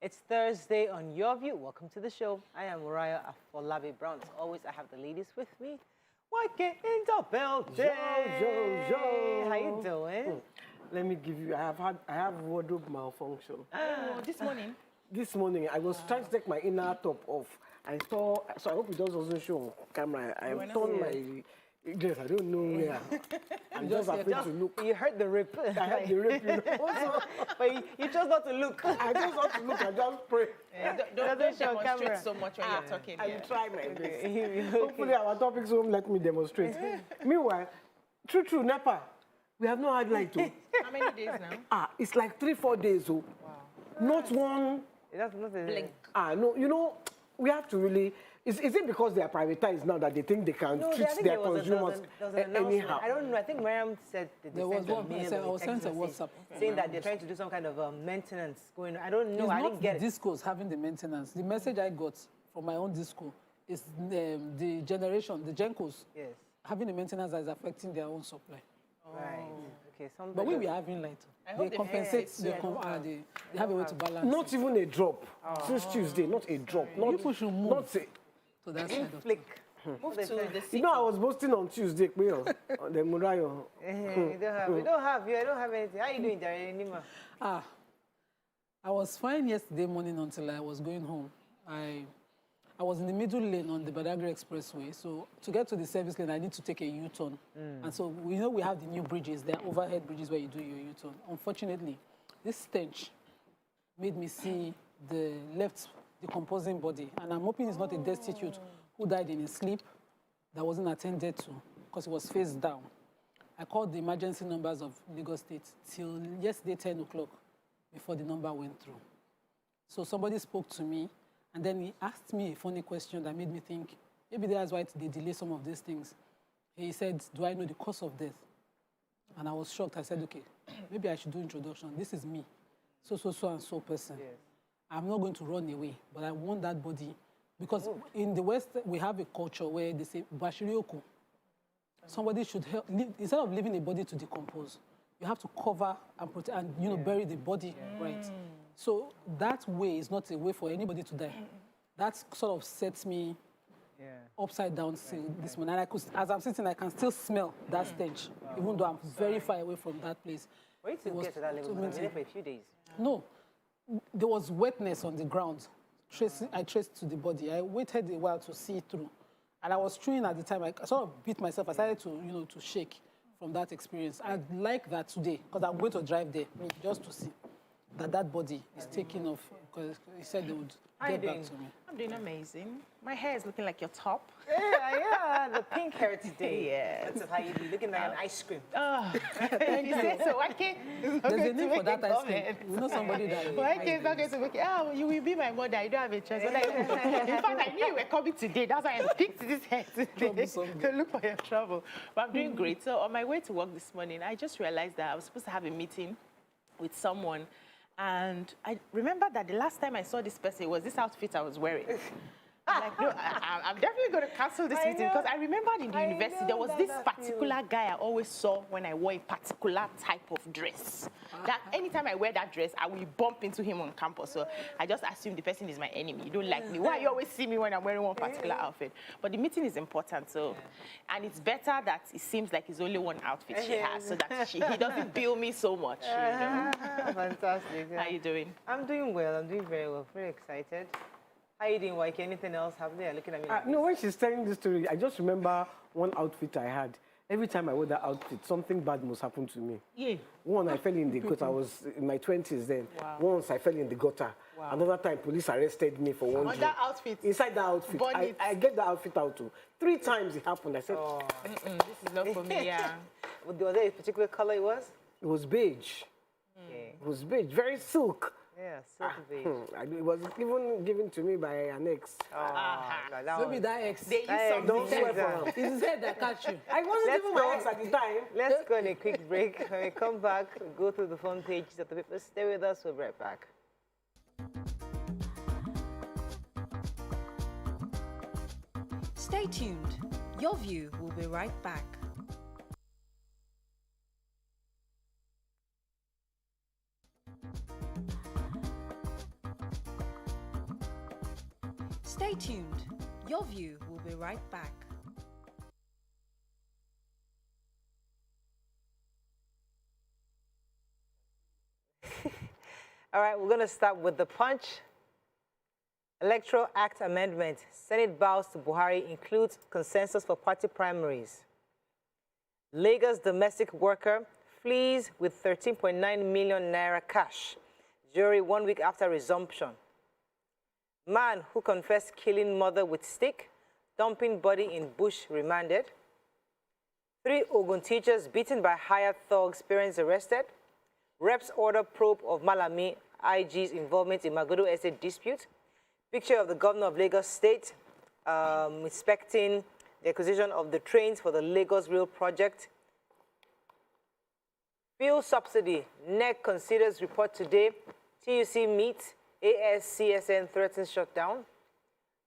It's Thursday on Your View. Welcome to the show. I am Mariah Afolabi Brown. As always, I have the ladies with me. Working in the building. Yo. How you doing? Let me give you. I have wardrobe malfunction. This morning. This morning, I was trying to take my inner top off. I saw. So I hope it doesn't show on camera. I turned my dress. I don't know where. I'm just afraid to look. You heard the rip. I heard the rip, you know. But you chose not to look. I just want to look. I just pray. Don't demonstrate so much when you're talking. I will try my best. Okay. Hopefully, our topics won't let me demonstrate. Meanwhile, true, Napa, we have not had light. How many days now? It's like 3-4 days. Wow. Not one. That's not a Blink. No, you know, we have to really. Is it because they are privatized now that they think they can treat their consumers anyhow? I don't know. I think Mariam said that there was one. I was sent a WhatsApp saying that they're trying to do some kind of maintenance going on. I don't know. It's I not didn't get the discos having the maintenance. The message I got from my own disco is the generation, the Gencos, having the maintenance that is affecting their own supply. Right. Okay. But we were having light. They compensate. They have a way to balance. Not even a drop since Tuesday. Not a drop. Not, people should move. Not say. So that's kind of flick. Move to the city. You know, I was boasting on Tuesday, on the Murayo. We don't have you. I don't have anything. How are you doing, Jerry? I was fine yesterday morning until I was going home. I was in the middle lane on the Badagry Expressway. So to get to the service lane, I need to take a U-turn. And so we know we have the new bridges. There are overhead bridges where you do your U-turn. Unfortunately, this stench made me see the decomposing body. And I'm hoping it's not a destitute who died in his sleep that wasn't attended to because he was face down. I called the emergency numbers of Lagos State till yesterday 10 o'clock before the number went through. So somebody spoke to me and then he asked me a funny question that made me think, maybe that's why they delay some of these things. He said, do I know the cause of death? And I was shocked. I said, okay, maybe I should do introduction. This is me, so and so person. Yes. I'm not going to run away, but I want that body. Because in the West, we have a culture where they say, Bashirioku. Somebody should help. Instead of leaving a body to decompose, you have to cover and protect and bury the body, right? So that way is not a way for anybody to die. That sort of sets me upside down this morning. And as I'm sitting, I can still smell that stench, even though I'm very far away from that place. Wait till you get to that level. I've been there for a few days. No. There was wetness on the ground. I traced to the body. I waited a while to see through. And I was chewing at the time. I sort of beat myself. I started to shake from that experience. I'd like that today, because I'm going to drive there, just to see that body is taking off, because he said they would get back to me. I'm doing amazing. My hair is looking like your top. Yeah, the pink hair today. Yeah. That's how you be looking like an ice cream. Thank you. So I can't. There's a name for that ice cream. You know somebody that. Well, I can't going to make it. Oh, you will be my mother. I don't have a choice. In fact, I knew you were coming today. That's why I picked this hair today to look for your trouble. But I'm doing great. So on my way to work this morning, I just realized that I was supposed to have a meeting with someone. And I remember that the last time I saw this person, it was this outfit I was wearing. I'm like, no, I'm definitely going to cancel this meeting because I remembered in the university there was this particular guy I always saw when I wore a particular type of dress. That anytime I wear that dress, I will bump into him on campus. So I just assume the person is my enemy. You don't like me. Why you always see me when I'm wearing one particular outfit? But the meeting is important, so and it's better that it seems like it's only one outfit she has, so that he doesn't bill me so much. You know? Fantastic. How are you doing? I'm doing well. I'm doing very well. Very excited. How are you doing, Waike? Anything else happening? Looking at me like No, when she's telling this story, I just remember one outfit I had. Every time I wore that outfit, something bad must happen to me. Yeah. One, I fell in the gutter. I was in my 20s then. Wow. Once, I fell in the gutter. Wow. Another time, police arrested me for one On that outfit? Inside that outfit. I get the outfit out too. 3 times it happened. I said, this is not for me, yeah. Was there a particular color it was? It was beige. It was beige, very silk. Yeah, silk beige. It was even given to me by an ex. Maybe that ex. Don't swear for him. It's his head that catch you. I wasn't even my ex at the time. Let's go on a quick break. When we come back, we'll go through the front pages of the paper. Stay with us. We'll be right back. Stay tuned. Your View will be right back. Stay tuned. Your View will be right back. All right, we're going to start with the punch. Electoral Act amendment. Senate bows to Buhari includes consensus for party primaries. Lagos domestic worker flees with 13.9 million naira cash. Jury 1 week after resumption. Man who confessed killing mother with stick, dumping body in bush remanded. 3 Ogun teachers beaten by hired thugs, parents arrested. Reps order probe of Malami IG's involvement in Magodo Estate dispute. Picture of the governor of Lagos State inspecting the acquisition of the trains for the Lagos Rail project. Fuel subsidy. NEC considers report today. TUC meets. ASCSN threatens shutdown.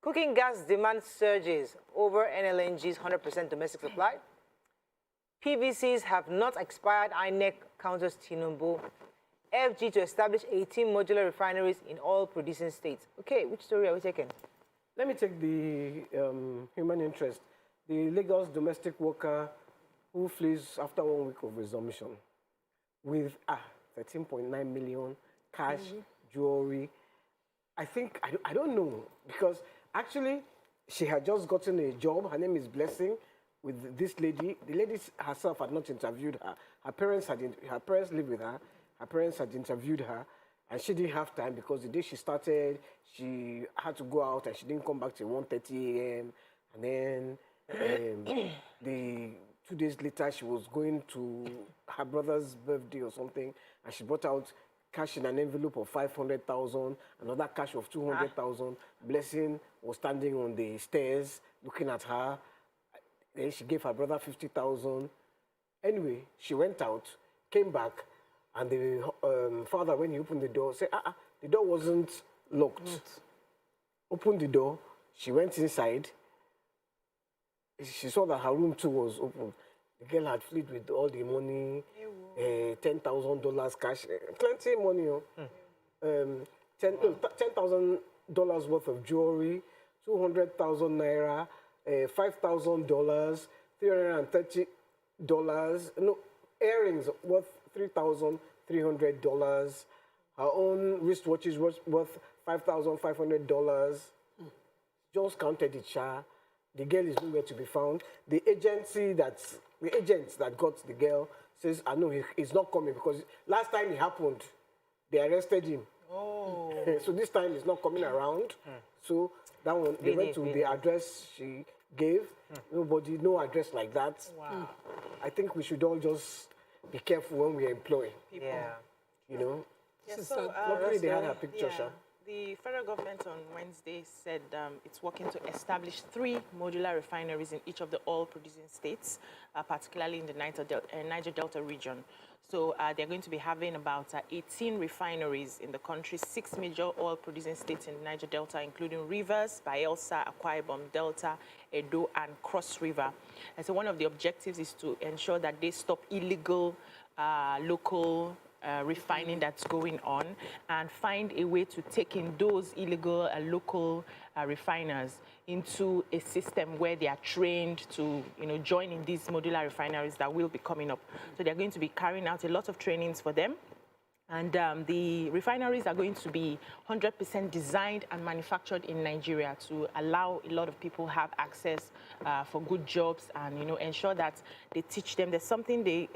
Cooking gas demand surges over NLNG's 100% domestic supply. PVCs have not expired. INEC counters Tinubu. FG to establish 18 modular refineries in all producing states. Okay, which story are we taking? Let me take the human interest. The Lagos domestic worker who flees after 1 week of resumption with 13.9 million cash, jewelry. I think, I don't know, because actually she had just gotten a job. Her name is Blessing with this lady. The lady herself had not interviewed her. Her parents lived with her. Her parents had interviewed her, and she didn't have time because the day she started, she had to go out and she didn't come back till 1:30 a.m. And then 2 days later, she was going to her brother's birthday or something, and she brought out cash in an envelope of 500,000, another cash of 200,000. Blessing was standing on the stairs looking at her. Then she gave her brother 50,000. Anyway, she went out, came back, and the father, when he opened the door, said, the door wasn't locked. Opened the door, she went inside. She saw that her room too was open. The girl had fled with all the money, $10,000 cash, plenty of money. $10,000 worth of jewelry, 200,000 naira, $5,000, $330, earrings worth $3,300. Her own wristwatches was worth $5,500. Just counted it, Sha. The girl is nowhere to be found. The agents that got the girl says, I know he's not coming because last time it happened, they arrested him. Oh. So this time he's not coming around. So that one, they went to the address she gave. Nobody, no address like that. Wow. I think we should all just be careful when we employ people. Yeah. You know? Yeah, so, luckily they had her picture, Sha. The federal government on Wednesday said it's working to establish 3 modular refineries in each of the oil-producing states, particularly in the Niger Delta region. So they're going to be having about 18 refineries in the country, 6 major oil-producing states in the Niger Delta, including Rivers, Bayelsa, Akwa Ibom, Delta, Edo, and Cross River. And so one of the objectives is to ensure that they stop illegal local refining that's going on and find a way to take in those illegal local refiners into a system where they are trained to, join in these modular refineries that will be coming up. So they're going to be carrying out a lot of trainings for them. And the refineries are going to be 100% designed and manufactured in Nigeria to allow a lot of people have access for good jobs and, ensure that they teach them. There's something they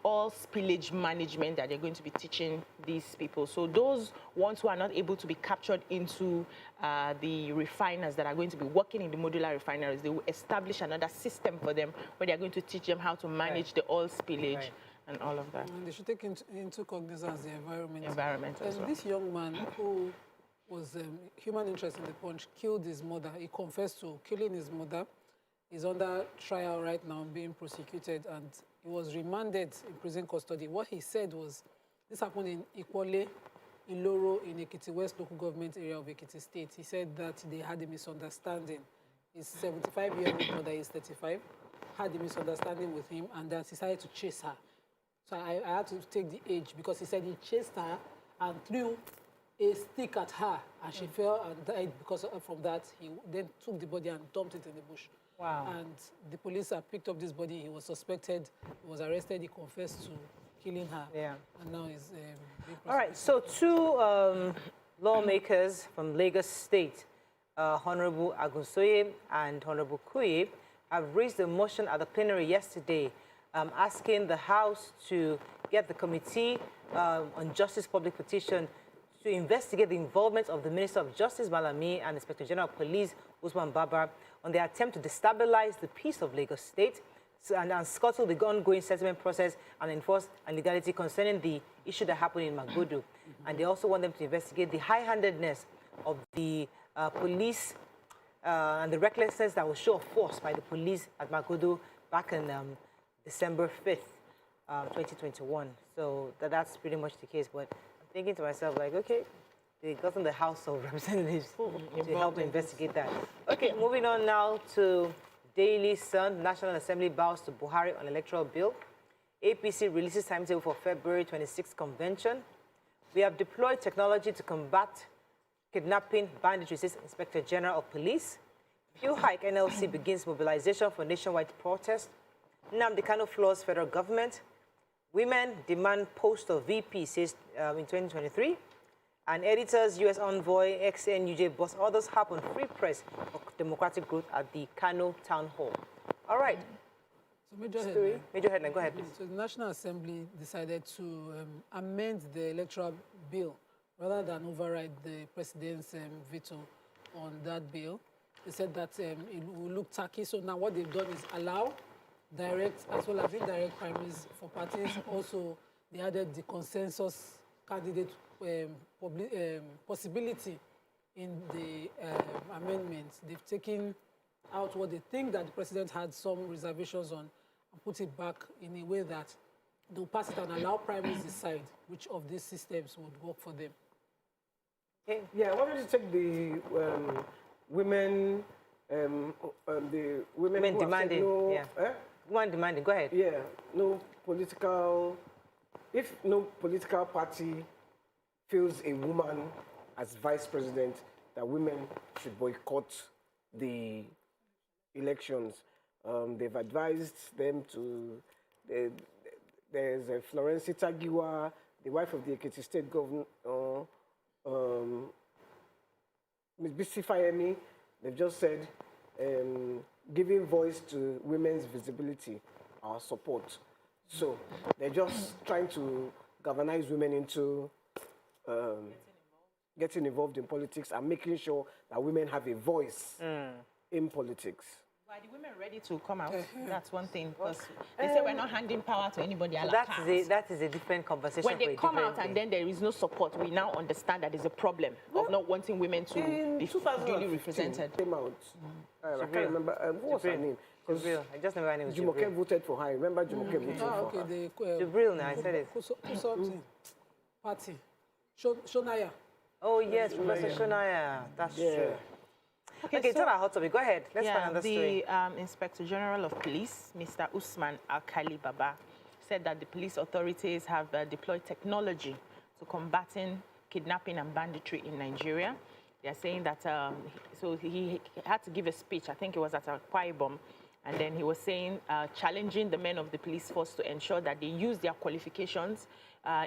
all spillage management that they're going to be teaching these people. So those ones who are not able to be captured into the refiners that are going to be working in the modular refineries, they will establish another system for them where they're going to teach them how to manage the oil spillage and all of that. And they should take into cognizance the environment. As well. This young man who was human interest in the punch killed his mother. He confessed to killing his mother. He's under trial right now, being prosecuted, and he was remanded in prison custody. What he said was, this happened in Ikwole, Iloro, in Ekiti West local government area of Ekiti State. He said that they had a misunderstanding. His 75-year-old mother is 35, had a misunderstanding with him, and that decided to chase her. So I had to take the age because he said he chased her and threw a stick at her, and she fell and died because from that. He then took the body and dumped it in the bush. Wow. And the police have picked up this body. He was suspected, he was arrested, he confessed to killing her. Yeah. And now he's being All right, so two lawmakers from Lagos State, Honorable Agunsoye and Honorable Kuyi, have raised a motion at the plenary yesterday asking the House to get the Committee on Justice Public Petition to investigate the involvement of the Minister of Justice, Malami, and Inspector General of Police, Usman Baba, on their attempt to destabilize the peace of Lagos State and scuttle the ongoing settlement process and enforce legality concerning the issue that happened in Magodo. And they also want them to investigate the high-handedness of the police and the recklessness that was shown of force by the police at Magodo back in December 5th, 2021. So that's pretty much the case. But I'm thinking to myself, like, okay, they got in the House of Representatives to help investigate that. Okay, moving on now to Daily Sun. National Assembly bows to Buhari on electoral bill. APC releases timetable for February 26th convention. We have deployed technology to combat kidnapping, banditry, says Inspector General of Police. Fuel hike NLC begins mobilization for nationwide protest. Nnamdi Kanu floors federal government. Women demand post of VP, says in 2023. And editors, U.S. envoy, XNUJ boss, others harp on free press for democratic growth at the Kano Town Hall. All right. So Major headline, go ahead, please. So the National Assembly decided to amend the electoral bill rather than override the president's veto on that bill. They said that it will look tacky. So now what they've done is allow direct as well as indirect primaries for parties. Also, they added the consensus candidate possibility in the amendments. They've taken out what they think that the president had some reservations on and put it back in a way that they'll pass it and allow primaries decide which of these systems would work for them. Okay. Yeah, I wanted to take the women who demanding. no, Yeah. Women demanding. Go ahead. Yeah, if no political party feels a woman as vice president, that women should boycott the elections. They've advised them to. There's a Florence Tagiwa, the wife of the Ekiti State Governor, Ms. Bisi Fayemi. They've just said, giving voice to women's visibility, our support. So they're just trying to galvanize women into getting involved in politics and making sure that women have a voice in politics. Are the women ready to come out? That's one thing, because they say we're not handing power to anybody. That is a different conversation. When they come out and then there is no support, we now understand that there's a problem of not wanting women to be duly represented. Came out. I can't remember. What was her name? Jibril. I just remember her name was Jumoke Jibril. voted for her. Remember Jumoke voted for her. Jibril, now I said it. Something. Party. Shonaya. Oh, yes, Professor Shonaya. That's true. Okay, so, tell our hot topic. Go ahead. Let's find out the story. The Inspector General of Police, Mr. Usman Alkali Baba, said that the police authorities have deployed technology to combating kidnapping and banditry in Nigeria. They are saying that, so he had to give a speech, I think it was at Akwa Ibom, and then he was saying, challenging the men of the police force to ensure that they use their qualifications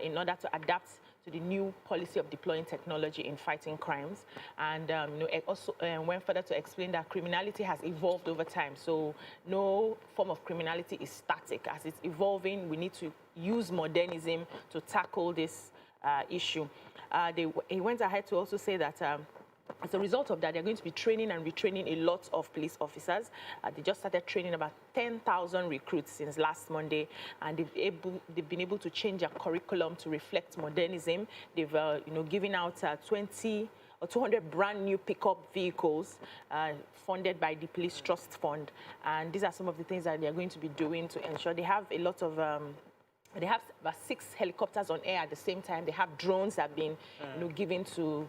in order to adapt to the new policy of deploying technology in fighting crimes. And it also went further to explain that criminality has evolved over time. So no form of criminality is static. As it's evolving, we need to use modernism to tackle this issue. He went ahead to also say that as a result of that, they're going to be training and retraining a lot of police officers. They just started training about 10,000 recruits since last Monday, and they've been able to change their curriculum to reflect modernism. They've given out 20 or 200 brand new pickup vehicles funded by the Police Trust Fund. And these are some of the things that they're going to be doing to ensure they have a lot of they have about 6 helicopters on air at the same time. They have drones that have been given to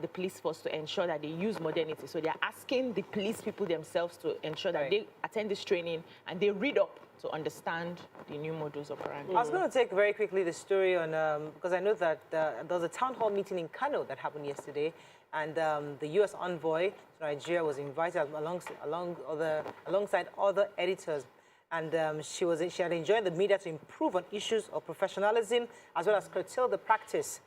the police force to ensure that they use modernity. So they're asking the police people themselves to ensure that they attend this training and they read up to understand the new modus operandi. I was going to take very quickly the story on, because I know that there was a town hall meeting in Kano that happened yesterday, and the U.S. envoy to Nigeria was invited alongside other editors. And she had enjoined the media to improve on issues of professionalism, as well as curtail the practice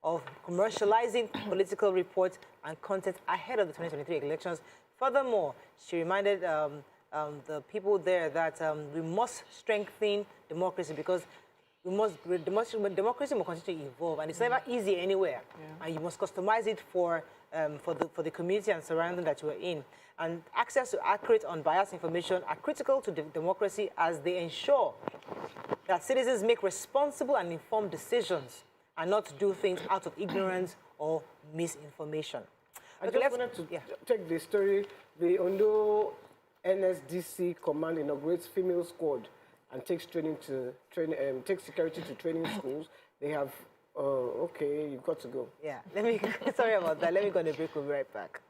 of commercializing political reports and content ahead of the 2023 elections. Furthermore, she reminded the people there that we must strengthen democracy, because democracy will continue to evolve, and it's never easy anywhere. Yeah. And you must customize it for the community and surrounding that you are in. And access to accurate, unbiased information are critical to democracy, as they ensure that citizens make responsible and informed decisions and not do things out of ignorance or misinformation. I just wanted to take the story. The Ondo NSDC command inaugurates female squad and takes takes security to training schools. They have, okay, you've got to go. Yeah, sorry about that. Let me go on a break. We'll be right back.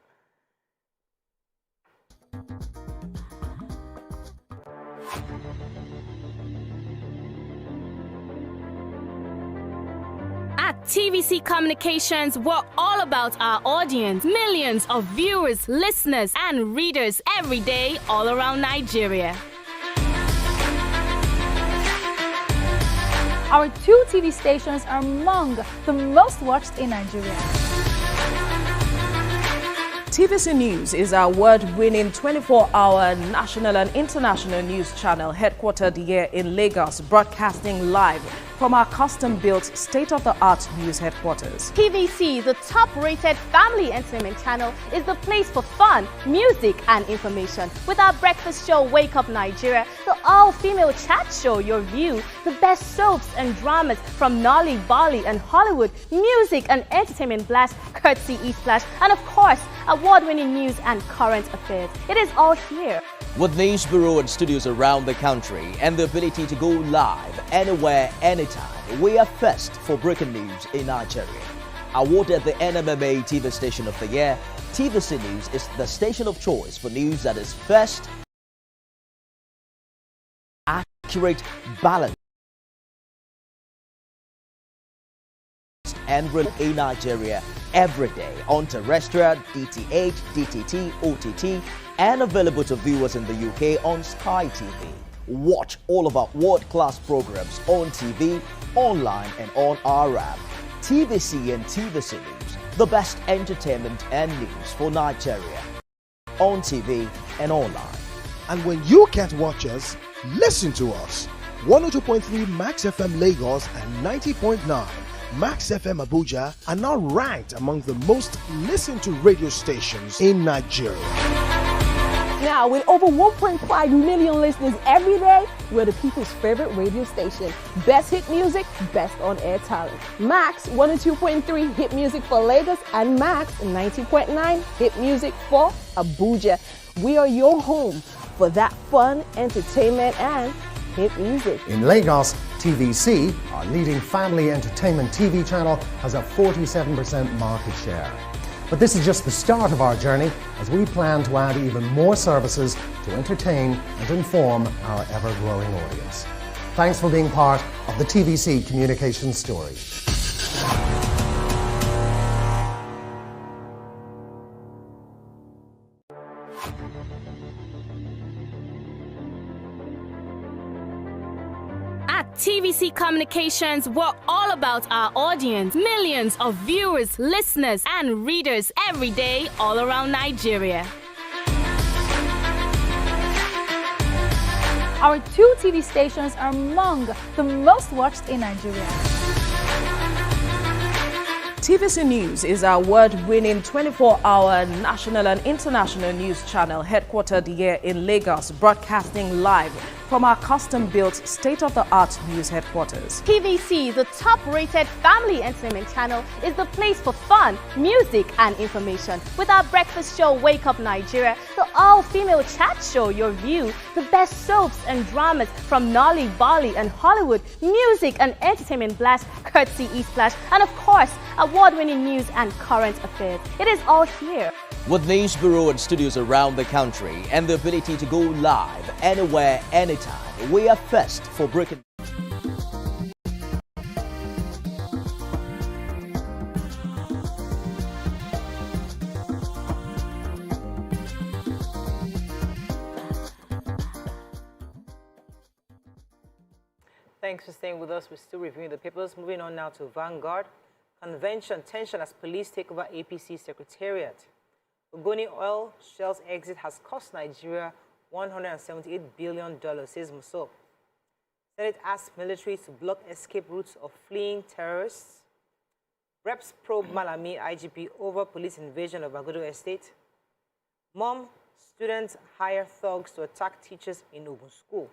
At TVC Communications, we're all about our audience. Millions of viewers, listeners, and readers every day all around Nigeria. Our 2 TV stations are among the most watched in Nigeria. TVC News is our award-winning 24-hour national and international news channel headquartered here in Lagos, broadcasting live from our custom-built, state-of-the-art news headquarters. TVC, the top-rated family entertainment channel, is the place for fun, music, and information. With our breakfast show, Wake Up Nigeria, the all-female chat show, Your View, the best soaps and dramas from Nolly, Bali, and Hollywood, music and entertainment blast, courtesy E-Splash, and of course, award-winning news and current affairs. It is all here. With news bureau and studios around the country and the ability to go live anywhere, anytime, we are first for breaking news in Nigeria. Awarded the NMMA TV Station of the Year, TVC News is the station of choice for news that is first, accurate, balanced, and real in Nigeria every day on terrestrial, DTH, DTT, OTT, and available to viewers in the UK on Sky TV. Watch all of our world-class programs on TV, online, and on our app. TVC and TVC News, the best entertainment and news for Nigeria, on TV and online. And when you can't watch us, listen to us. 102.3 Max FM Lagos and 90.9 Max FM Abuja are now ranked among the most listened to radio stations in Nigeria. Now, with over 1.5 million listeners every day, we're the people's favorite radio station. Best hit music, best on-air talent. Max 102.3 hit music for Lagos and Max 90.9 hit music for Abuja. We are your home for that fun, entertainment, and hit music. In Lagos, TVC, our leading family entertainment TV channel, has a 47% market share. But this is just the start of our journey, as we plan to add even more services to entertain and inform our ever-growing audience. Thanks for being part of the TVC Communications story. At TVC Communications, we're all about our audience. Millions of viewers, listeners, and readers every day all around Nigeria. Our 2 TV stations are among the most watched in Nigeria. TVC News is our award-winning 24-hour national and international news channel headquartered here in Lagos, broadcasting live from our custom-built, state-of-the-art news headquarters. TVC, the top-rated family entertainment channel, is the place for fun, music, and information. With our breakfast show, Wake Up Nigeria, the all-female chat show, Your View, the best soaps and dramas from Nolly, Bali, and Hollywood, music and entertainment blast, courtesy E-Splash, and of course, award-winning news and current affairs. It is all here. With news bureau and studios around the country and the ability to go live anywhere, anytime, anytime. We are first for breaking. Thanks for staying with us. We're still reviewing the papers. Moving on now to Vanguard. Convention tension as police take over APC Secretariat. Ogoni Oil Shell's exit has cost Nigeria $178 billion, says Muso. Senate asks military to block escape routes of fleeing terrorists. Reps probe Malami IGP over police invasion of Agodo Estate. Mom, students hire thugs to attack teachers in Ogun School.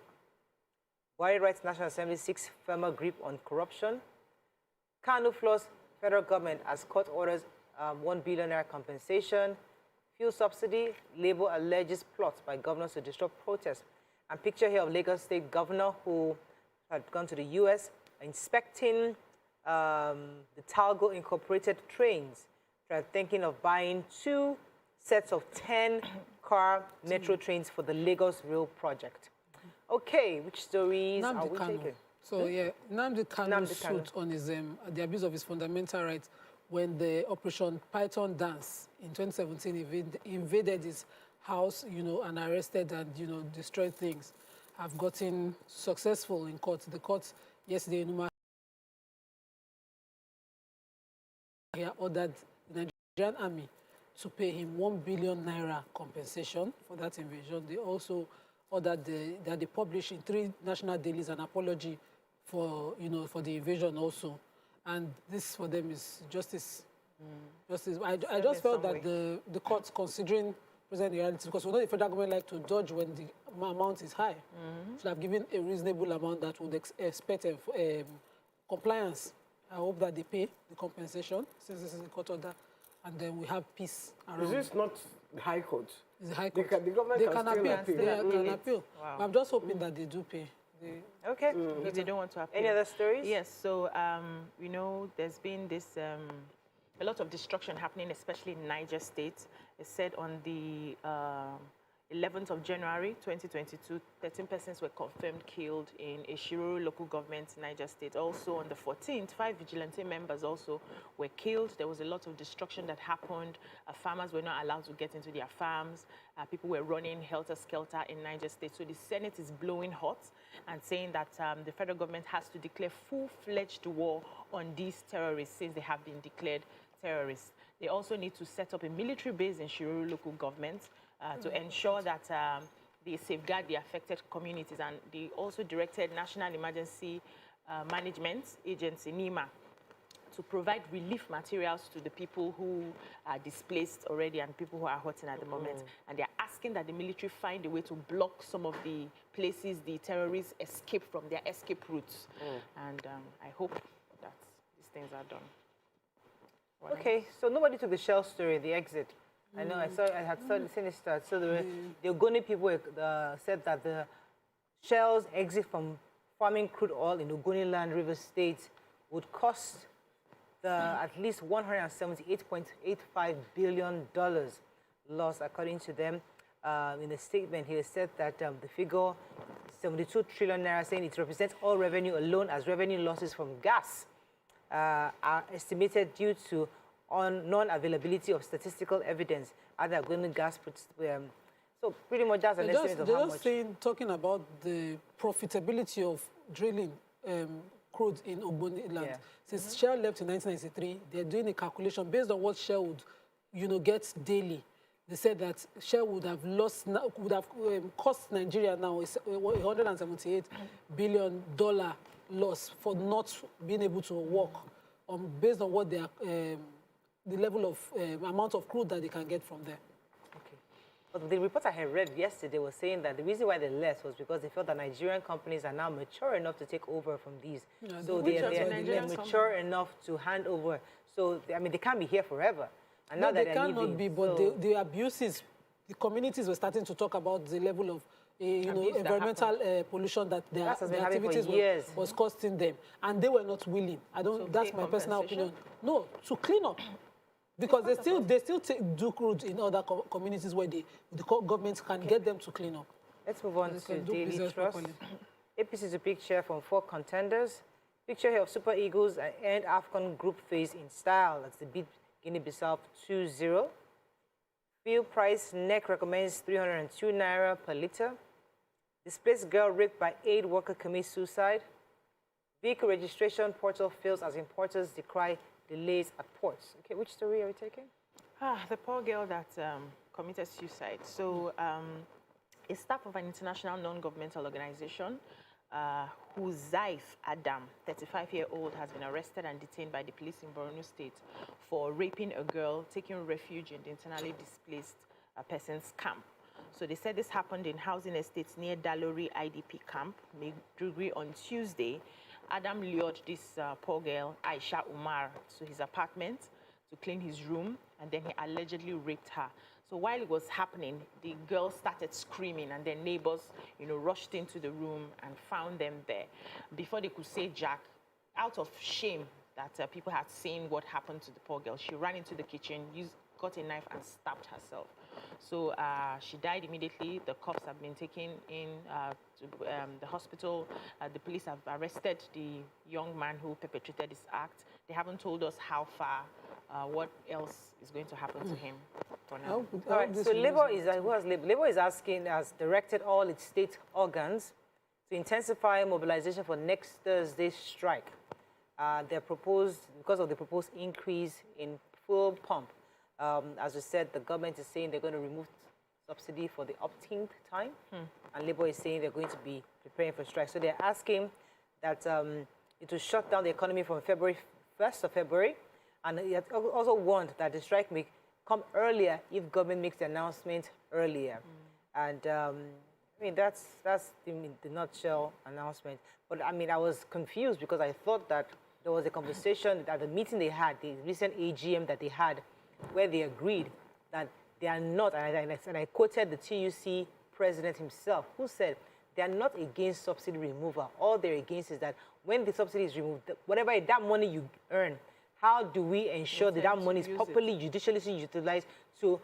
Buhari writes National Assembly seeks firmer grip on corruption. Kanu floors federal government as court orders $1 billion compensation. Fuel subsidy, Labour alleges plot by governors to disrupt protests. And picture here of Lagos State governor who had gone to the U.S. inspecting the Talgo Incorporated trains, thinking of buying 2 sets of 10-car metro trains for the Lagos Rail project. Okay, which stories are we taking? So, yeah, Nnamdi Kanu's suit on his, the abuse of his fundamental rights when the Operation Python Dance in 2017 invaded his house, and arrested and, destroyed things, have gotten successful in court. The court yesterday in ordered the Nigerian army to pay him 1 billion naira compensation for that invasion. They also ordered that they publish in 3 national dailies an apology for, for the invasion also. And this for them is justice. Justice. I just felt that the courts, considering present reality, because we know the federal government like to judge when the amount is high, should have given a reasonable amount that would expect compliance. I hope that they pay the compensation since this is a court order, and then we have peace around. Is this not the High Court? It's the High Court. The government can appeal. They can appeal. Wow. I'm just hoping that they do pay. Okay. If they don't want to appeal. Any other stories? Yes. So, there's been this, a lot of destruction happening, especially in Niger State. It said on the 11th of January, 2022, 13 persons were confirmed killed in a Shiroro local government, Niger State. Also on the 14th, 5 vigilante members also were killed. There was a lot of destruction that happened. Farmers were not allowed to get into their farms. People were running helter-skelter in Niger State. So the Senate is blowing hot and saying that the federal government has to declare full-fledged war on these terrorists since they have been declared terrorists. They also need to set up a military base in Shiroro local government to ensure that they safeguard the affected communities. And they also directed National Emergency Management Agency, NEMA, to provide relief materials to the people who are displaced already and people who are hurting at the moment. And they're asking that the military find a way to block some of the places the terrorists escape from, their escape routes. And I hope that these things are done. Okay, so nobody took the Shell story, the exit. I know, I had seen it start. So the Ogoni people said that the Shell's exit from farming crude oil in Ogoni Land, River State, would cost at least $178.85 billion loss, according to them. In a statement, he said that the figure, 72 trillion naira, saying it represents all revenue alone as revenue losses from gas are estimated due to non-availability of statistical evidence. Other going gas, so pretty much that's an estimate of how much. Talking about the profitability of drilling crude in Ogoni Land. Yeah. Since Shell left in 1993, they're doing a calculation based on what Shell would, get daily. They said that Shell would have cost Nigeria now $178 billion loss for not being able to work based on what the level of amount of crude that they can get from there. Okay. But the report I had read yesterday was saying that the reason why they left was because they felt that Nigerian companies are now mature enough to take over from these. Yeah, so they're mature enough to hand over. So, they can't be here forever. And now that they cannot be, but so the abuses, the communities were starting to talk about the level of environmental pollution that their activities was costing them, and they were not willing. That's my personal opinion. No, to clean up, because they still do crude in other communities where the government can get them to clean up. Let's move on They to can do Daily business Trust. properly. APC to pick chair from 4 contenders. Picture here of Super Eagles and end AFCON group phase in style. That's the beat Guinea-Bissau 2-0. Fuel price, NEC recommends 302 naira per litre. Displaced girl raped by aid worker commits suicide. Vehicle registration portal fails as importers decry delays at ports. Okay, which story are we taking? The poor girl that committed suicide. So, a staff of an international non-governmental organization, Huzaif Adam, 35-year-old, has been arrested and detained by the police in Borno State for raping a girl taking refuge in the internally displaced persons camp. So they said this happened in housing estates near Dalori IDP camp, Maiduguri, on Tuesday. Adam lured this poor girl, Aisha Umar, to his apartment to clean his room, and then he allegedly raped her. So while it was happening, the girl started screaming, and then neighbors, rushed into the room and found them there. Before they could say Jack, out of shame that people had seen what happened to the poor girl, she ran into the kitchen, got a knife and stabbed herself. So she died immediately. The cops have been taken in to the hospital. The police have arrested the young man who perpetrated this act. They haven't told us how far, what else is going to happen to him for now. All right, so Labour is asking, has directed all its state organs to intensify mobilization for next Thursday's strike. Because of the proposed increase in fuel pump. As we said, the government is saying they're going to remove subsidy for the 18th time, and Labour is saying they're going to be preparing for strike. So they're asking that it will shut down the economy from February 1st of February, and it also warned that the strike may come earlier if government makes the announcement earlier. And I mean, that's the nutshell announcement. But I mean, I was confused because I thought that there was a conversation at the meeting they had, the recent AGM that they had, where they agreed that they are not, and I quoted the TUC president himself, who said they are not against subsidy removal. All they're against is that when the subsidy is removed, whatever that money you earn, how do we ensure that that money is properly, judicially utilized to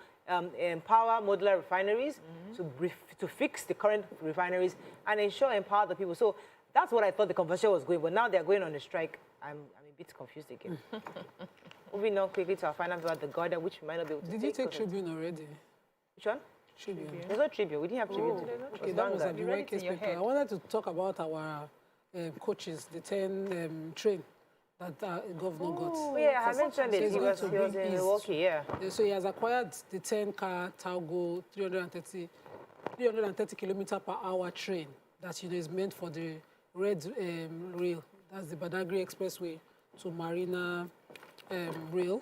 empower modular refineries, to fix the current refineries, and empower the people. So that's what I thought the conversation was going, but now they're going on a strike. I'm a bit confused again. Moving on quickly to our final about the Guardian, which we might not be able to Did you take Tribune already? Which one? Tribune. There's no Tribune. We didn't have Tribune today. No? Okay, that was a direct case paper. I wanted to talk about our coaches, the 10 train that Governor got. Oh, yeah, I mentioned it. He was in Milwaukee, yeah. So he has acquired the 10-car Talgo 330 km/h train that is meant for the red rail. That's the Badagry Expressway to Marina rail.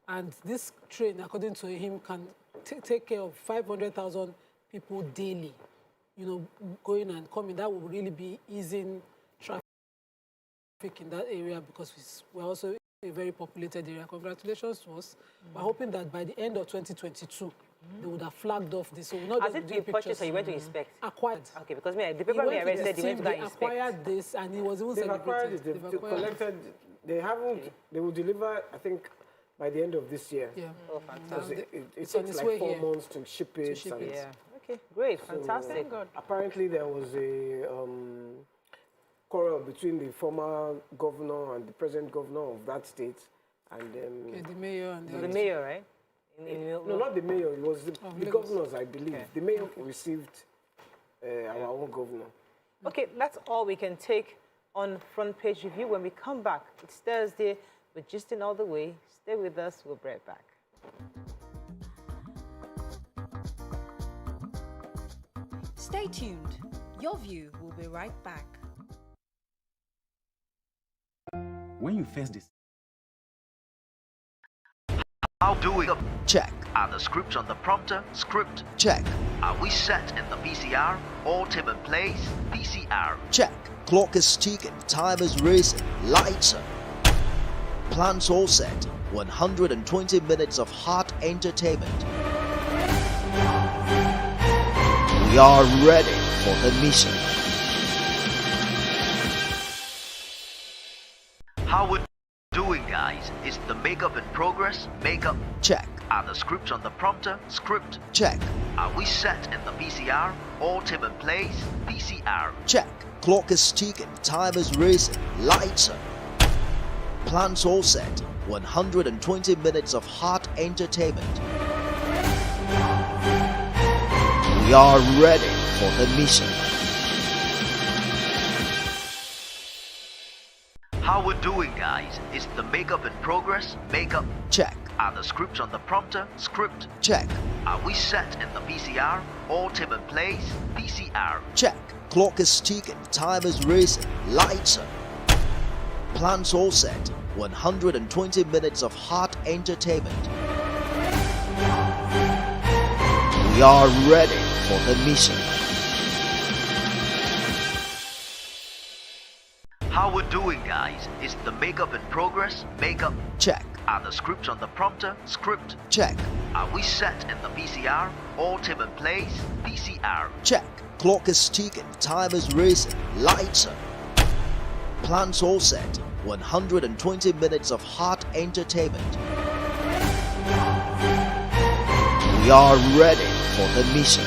And this train, according to him, can take care of 500,000 people daily, going and coming. That will really be easing traffic in that area because we're also a very populated area. Congratulations to us. We're hoping that by the end of 2022, they would have flagged off this. So we're not Has it been purchased or you went to inspect? Acquired. Okay, because the paper I read said he went to inspect. Acquired this, and he was even celebrated. They've collected. They haven't. They will deliver, I think, by the end of this year. Yeah. Oh, fantastic. It takes like 4 months to ship it. Yeah. Okay, great. So fantastic. Apparently, there was a quarrel between the former governor and the present governor of that state, and the mayor and the mayor, right? No, not the mayor. It was the governors, I believe. Okay. The mayor received our own governor. Okay, that's all we can take on Front Page Review. When we come back, it's Thursday. We're gisting all the way. Stay with us. We'll be right back. Stay tuned. Your View will be right back. When you face this, how do we check? Are the scripts on the prompter? Script. Check. Are we set in the PCR? All tape in place? PCR. Check. Clock is ticking. Time is racing. Lights are. Plans all set. 120 minutes of hot entertainment. We are ready for the mission. How we doing, guys? Is the makeup in progress? Makeup check. Are the scripts on the prompter? Script check. Are we set in the PCR? All team in place? PCR. Check. Clock is ticking. Time is racing. Lights on. Plans all set. 120 minutes of hot entertainment. We are ready for the mission. How we're doing, guys? Is the makeup in progress? Makeup check. Are the scripts on the prompter? Script check. Are we set in the PCR? All team in place? PCR. Check. Clock is ticking. Time is racing. Lights on. Plans all set. 120 minutes of hot entertainment. We are ready for the mission. How we're doing, guys? Is the makeup in progress? Makeup check. Are the scripts on the prompter? Script check. Are we set in the PCR? All team in place? PCR. Check. Clock is ticking. Time is racing. Lights on. Plans all set. 120 minutes of hot entertainment. We are ready for the mission.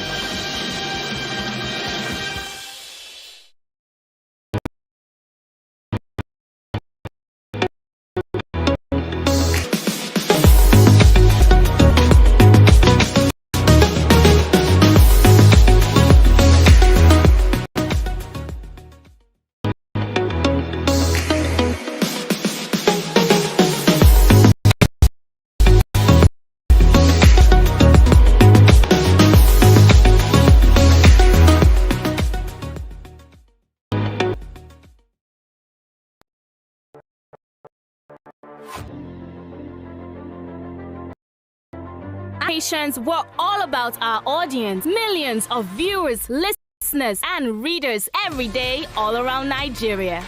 Were all about our audience, millions of viewers, listeners, and readers every day all around Nigeria.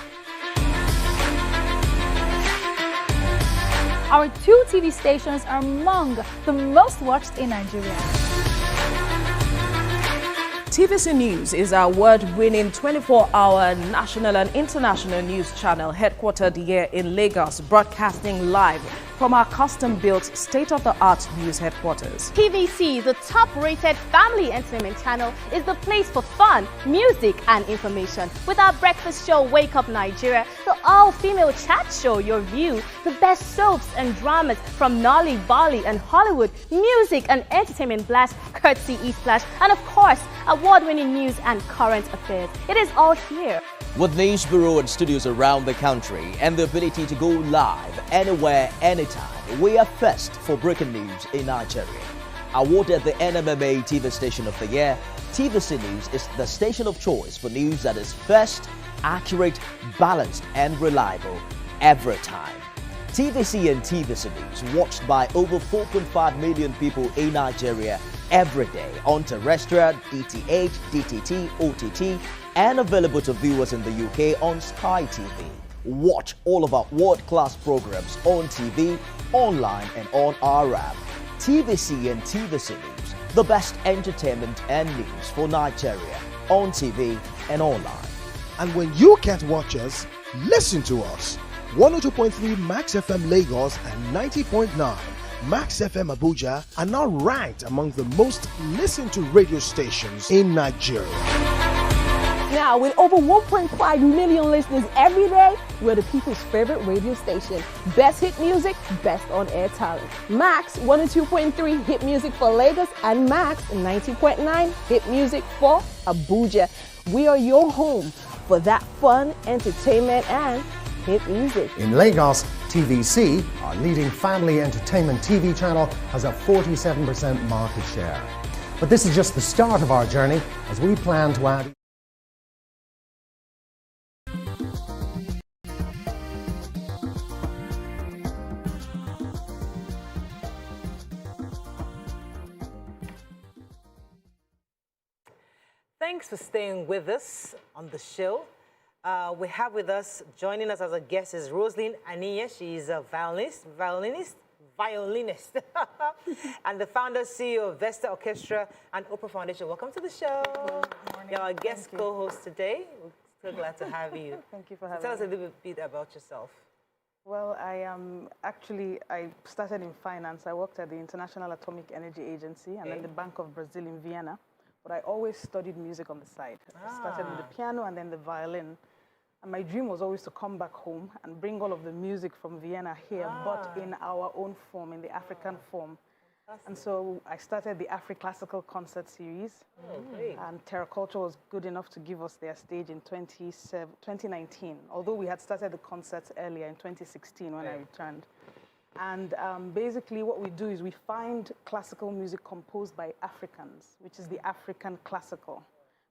Our 2 TV stations are among the most watched in Nigeria. TVC News is our award-winning 24-hour national and international news channel headquartered here in Lagos, broadcasting live from our custom-built state-of-the-art news headquarters. TVC, the top-rated family entertainment channel, is the place for fun, music, and information. With our breakfast show, Wake Up Nigeria, the all-female chat show, Your View, the best soaps and dramas from Nolly, Bolly, and Hollywood, music and entertainment blast, courtesy E-Splash, and of course, award-winning news and current affairs. It is all here. With news bureau and studios around the country and the ability to go live anywhere, anytime, we are first for breaking news in Nigeria. Awarded the NMMA TV Station of the Year, TVC News is the station of choice for news that is first, accurate, balanced, and reliable every time. TVC and TVC News watched by over 4.5 million people in Nigeria every day on terrestrial, DTH, DTT, OTT, and available to viewers in the UK on Sky TV. Watch all of our world-class programs on TV, online, and on our app. TVC and TVC News, the best entertainment and news for Nigeria on TV and online. And when you can't watch us, listen to us. 102.3 Max FM Lagos and 90.9 Max FM Abuja are now ranked among the most listened to radio stations in Nigeria. Now, with over 1.5 million listeners every day, we're the people's favorite radio station. Best hit music, best on-air talent. Max 102.3 hit music for Lagos and Max 90.9 hit music for Abuja. We are your home for that fun, entertainment, and hit music. In Lagos, TVC, our leading family entertainment TV channel, has a 47% market share. But this is just the start of our journey as we plan to add... Thanks for staying with us on the show. We have with us, joining us as a guest, is Roslyn Aniye. She's a violinist, and the founder, CEO of Vesta Orchestra and Oprah Foundation. Welcome to the show. Good morning. You're our guest co-host today. We're so glad to have you. Thank you for having me. Tell us a little bit about yourself. Well, I started in finance. I worked at the International Atomic Energy Agency and then the Bank of Brazil in Vienna. But I always studied music on the side. I started with the piano and then the violin. And my dream was always to come back home and bring all of the music from Vienna here, but in our own form, in the African form. And so I started the Afri-Classical Concert Series. And TerraCulture was good enough to give us their stage in 2019, although we had started the concerts earlier in 2016 when I returned. And basically what we do is we find classical music composed by Africans, which is the African classical,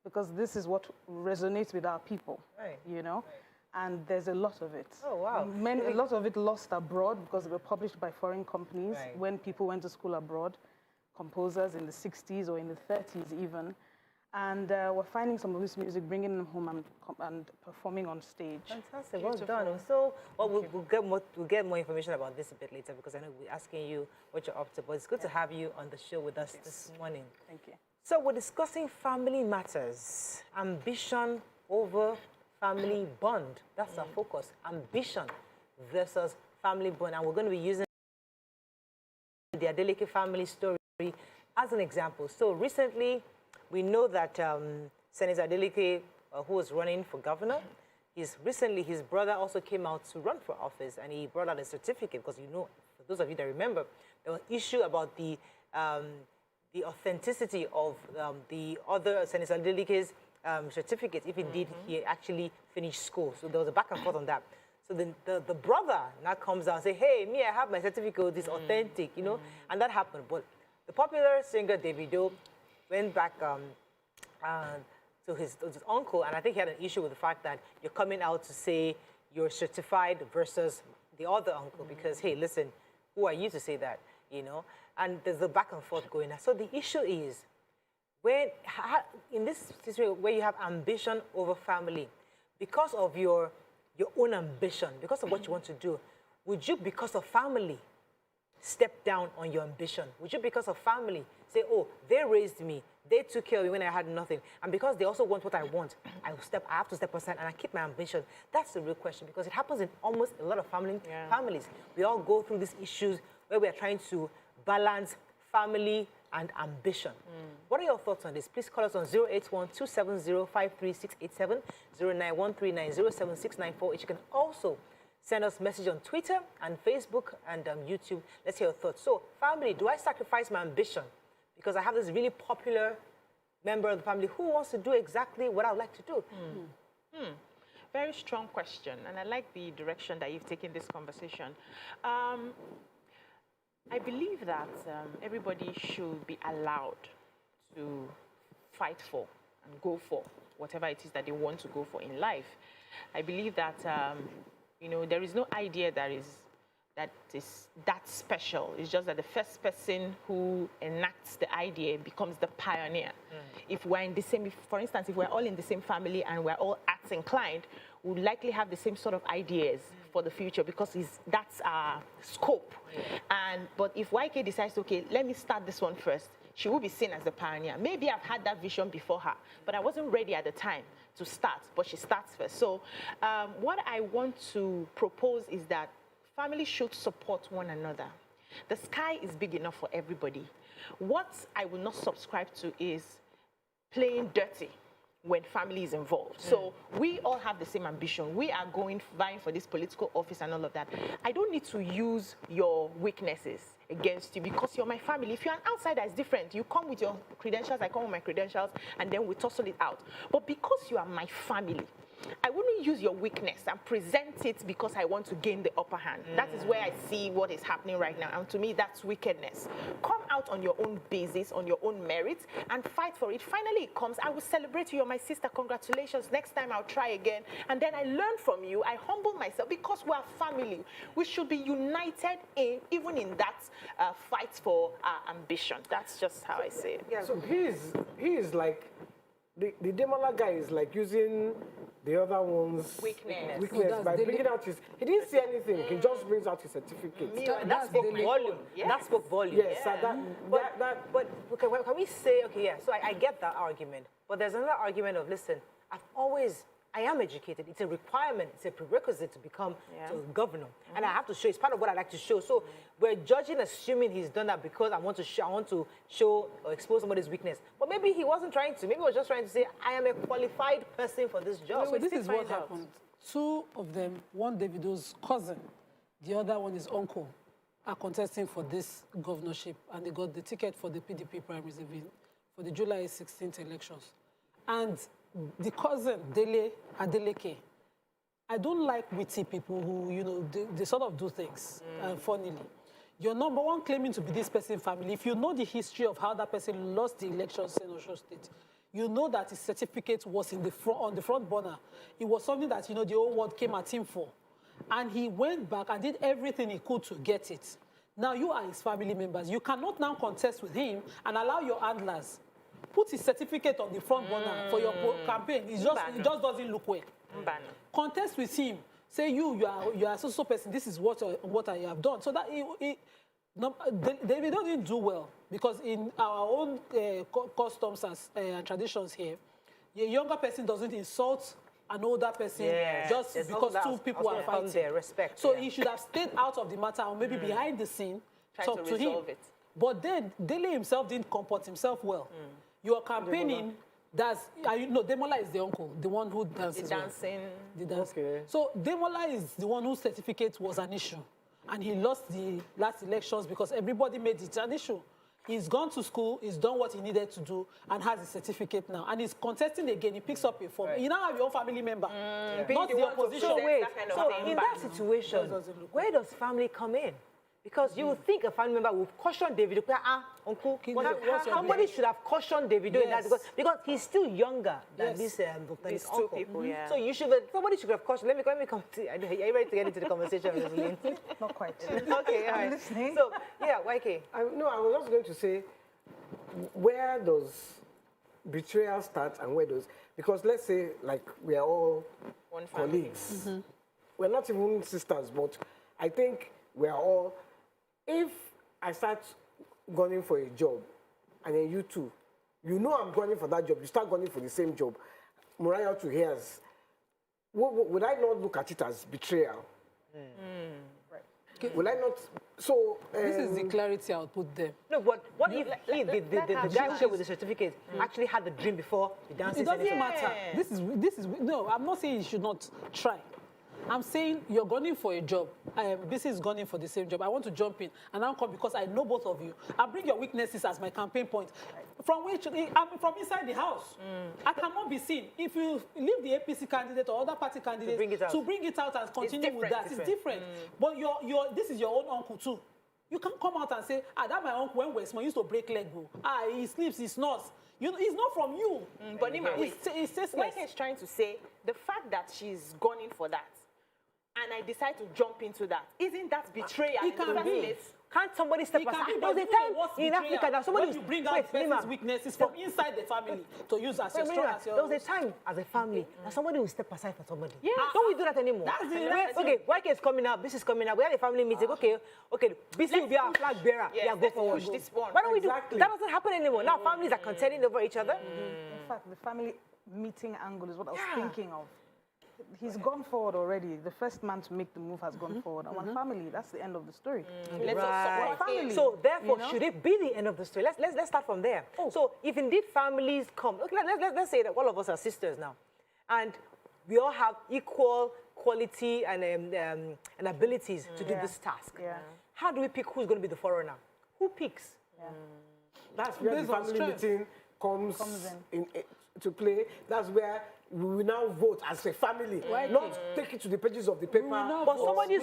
because this is what resonates with our people, you know? And there's a lot of it. Oh, wow. A lot of it lost abroad because they were published by foreign companies when people went to school abroad, composers in the 60s or in the 30s even. And we're finding some of this music, bringing them home and performing on stage. Fantastic, well done. So we'll get more information about this a bit later because I know we're asking you what you're up to, but it's good to have you on the show with us this morning. Thank you. So we're discussing family matters, ambition over family bond. That's our focus, ambition versus family bond. And we're going to be using the Adeleke family story as an example. So recently, we know that Senator Adeleke, who was running for governor, recently his brother also came out to run for office, and he brought out a certificate because, you know, for those of you that remember, there was an issue about the authenticity of the other Senator Adeleke's certificate, if indeed he actually finished school. So there was a back and forth on that. So then the brother now comes out and says, hey, me, I have my certificate, it's authentic, you know, and that happened. But the popular singer Davido went back to his uncle, and I think he had an issue with the fact that you're coming out to say you're certified versus the other uncle because, hey, listen, who are you to say that, you know? And there's a back and forth going on. So the issue is, in this situation where you have ambition over family, because of your own ambition, because of what you want to do, would you, because of family, step down on your ambition? Would you, because of family, say, oh, they raised me, they took care of me when I had nothing, and because they also want what I want, I have to step aside and I keep my ambition? That's the real question, because it happens in almost a lot of families. We all go through these issues where we are trying to balance family and ambition. What are your thoughts on this? Please call us on 081-270-53687, 09139076948. You can also send us a message on Twitter and Facebook and YouTube. Let's hear your thoughts. So, family, do I sacrifice my ambition because I have this really popular member of the family who wants to do exactly what I would like to do? Very strong question, and I like the direction that you've taken this conversation. I believe that everybody should be allowed to fight for and go for whatever it is that they want to go for in life. I believe that, you know, there is no idea that is that special. It's just that the first person who enacts the idea becomes the pioneer. If we're in the same, for instance, if we're all in the same family and we're all arts inclined, we'll likely have the same sort of ideas for the future because that's our scope. But if YK decides, okay, let me start this one first, she will be seen as the pioneer. Maybe I've had that vision before her, but I wasn't ready at the time to start, but she starts first. So what I want to propose is that families should support one another. The sky is big enough for everybody. What I will not subscribe to is playing dirty when family is involved. So we all have the same ambition. We are vying for this political office and all of that. I don't need to use your weaknesses against you because you're my family. If you're an outsider, it's different. You come with your credentials, I come with my credentials, and then we tussle it out. But because you are my family, I wouldn't use your weakness and present it because I want to gain the upper hand. That is where I see what is happening right now. And to me, that's wickedness. Come out on your own basis, on your own merit, and fight for it. Finally, it comes. I will celebrate you. You're my sister. Congratulations. Next time, I'll try again. And then I learn from you. I humble myself because we are family. We should be united even in that fight for our ambition. That's just how I say it. Yeah. So he is like, the Demola guy is like using the other one's weakness by bringing out his. He didn't see anything. He just brings out his certificate. That spoke volume. That spoke volume. Yes. But can we say, okay, yeah, so I get that argument. But there's another argument of, listen, I am educated. It's a requirement. It's a prerequisite to become to a governor. And I have to show. It's part of what I like to show. So we're judging, assuming he's done that because I want to show or expose somebody's weakness. But maybe he wasn't trying to. Maybe he was just trying to say, I am a qualified person for this job. So this is what happened. Two of them, one Davido's cousin, the other one is uncle, are contesting for this governorship, and they got the ticket for the PDP primaries for the July 16th elections. And the cousin, Dele Adeleke, I don't like witty people who, you know, they sort of do things funnily. Your number one claiming to be this person's family, if you know the history of how that person lost the elections in Osho State, you know that his certificate was in the on the front burner. It was something that, you know, the whole world came at him for. And he went back and did everything he could to get it. Now you are his family members. You cannot now contest with him and allow your handlers put his certificate on the front burner for your campaign. It just doesn't look well. Contest with him. Say you are so person. This is what I have done. So that they don't do well, because in our own customs and traditions here, a younger person doesn't insult an older person just because two people are fighting. Their respect. So he should have stayed out of the matter, or maybe behind the scene, talk to him. But then Dele himself didn't comport himself well. You are campaigning. Demola is the uncle, the one who dances. The dance. Okay. So Demola is the one whose certificate was an issue, and he lost the last elections because everybody made it an issue. He's gone to school, he's done what he needed to do, and has a certificate now. And he's contesting again. He picks up a form. You now have your own family member, not the opposition. So wait, so in that situation, where does family come in? Because you would think a family member would caution Davido. Uncle, somebody should have cautioned Davido in that, because he's still younger than this these two people. So you should somebody should have cautioned. Let me come to. Are you ready to get into the conversation, Ms. Lynn? Not quite. Okay, all right. Listening. So YK. I was just going to say, where does betrayal start and where does, because let's say like we are all colleagues. We're not even sisters, but I think we are all. If I start gunning for a job, and then you too, you know I'm gunning for that job, you start gunning for the same job, Mariah to hears, would I not look at it as betrayal? Right. Will I not? So this is the clarity I would put there. No, but what if the guy with the certificate actually had the dream before the dancing? It doesn't matter. This is no. I'm not saying you should not try. I'm saying you're gunning for a job. BC is gunning for the same job. I want to jump in and I'll come because I know both of you. I'll bring your weaknesses as my campaign point. From which I'm from inside the house. I cannot be seen. If you leave the APC candidate or other party candidate to bring it out and continue with that, it's different. But this is your own uncle too. You can't come out and say, that my uncle when we're small used to break leg. He sleeps, he snores. You know, it's not from you. But it's like he's trying to say the fact that she's gunning for that, and I decide to jump into that. Isn't that betrayal? It can be. Can't somebody step aside? There was a time in Africa that somebody you bring out person's weaknesses from inside the family to use as your strong as your. There was a time as a family that somebody will step aside for somebody. Don't we do that anymore? Okay, YK is coming up. This is coming up. We had a family meeting. Okay. BC will be our flag bearer. Go forward. Why don't we do that? Doesn't happen anymore. Now families are contending over each other. In fact, the family meeting angle is what I was thinking of. He's gone forward already. The first man to make the move has gone forward. And one family, that's the end of the story. Right. So therefore, should it be the end of the story? Let's start from there. So if indeed families come, let's say that all of us are sisters now, and we all have equal quality and abilities to do this task. How do we pick who's going to be the forerunner? Who picks? That's where the family meeting comes in to play. That's where we will now vote as a family, not take it to the pages of the paper. But somebody's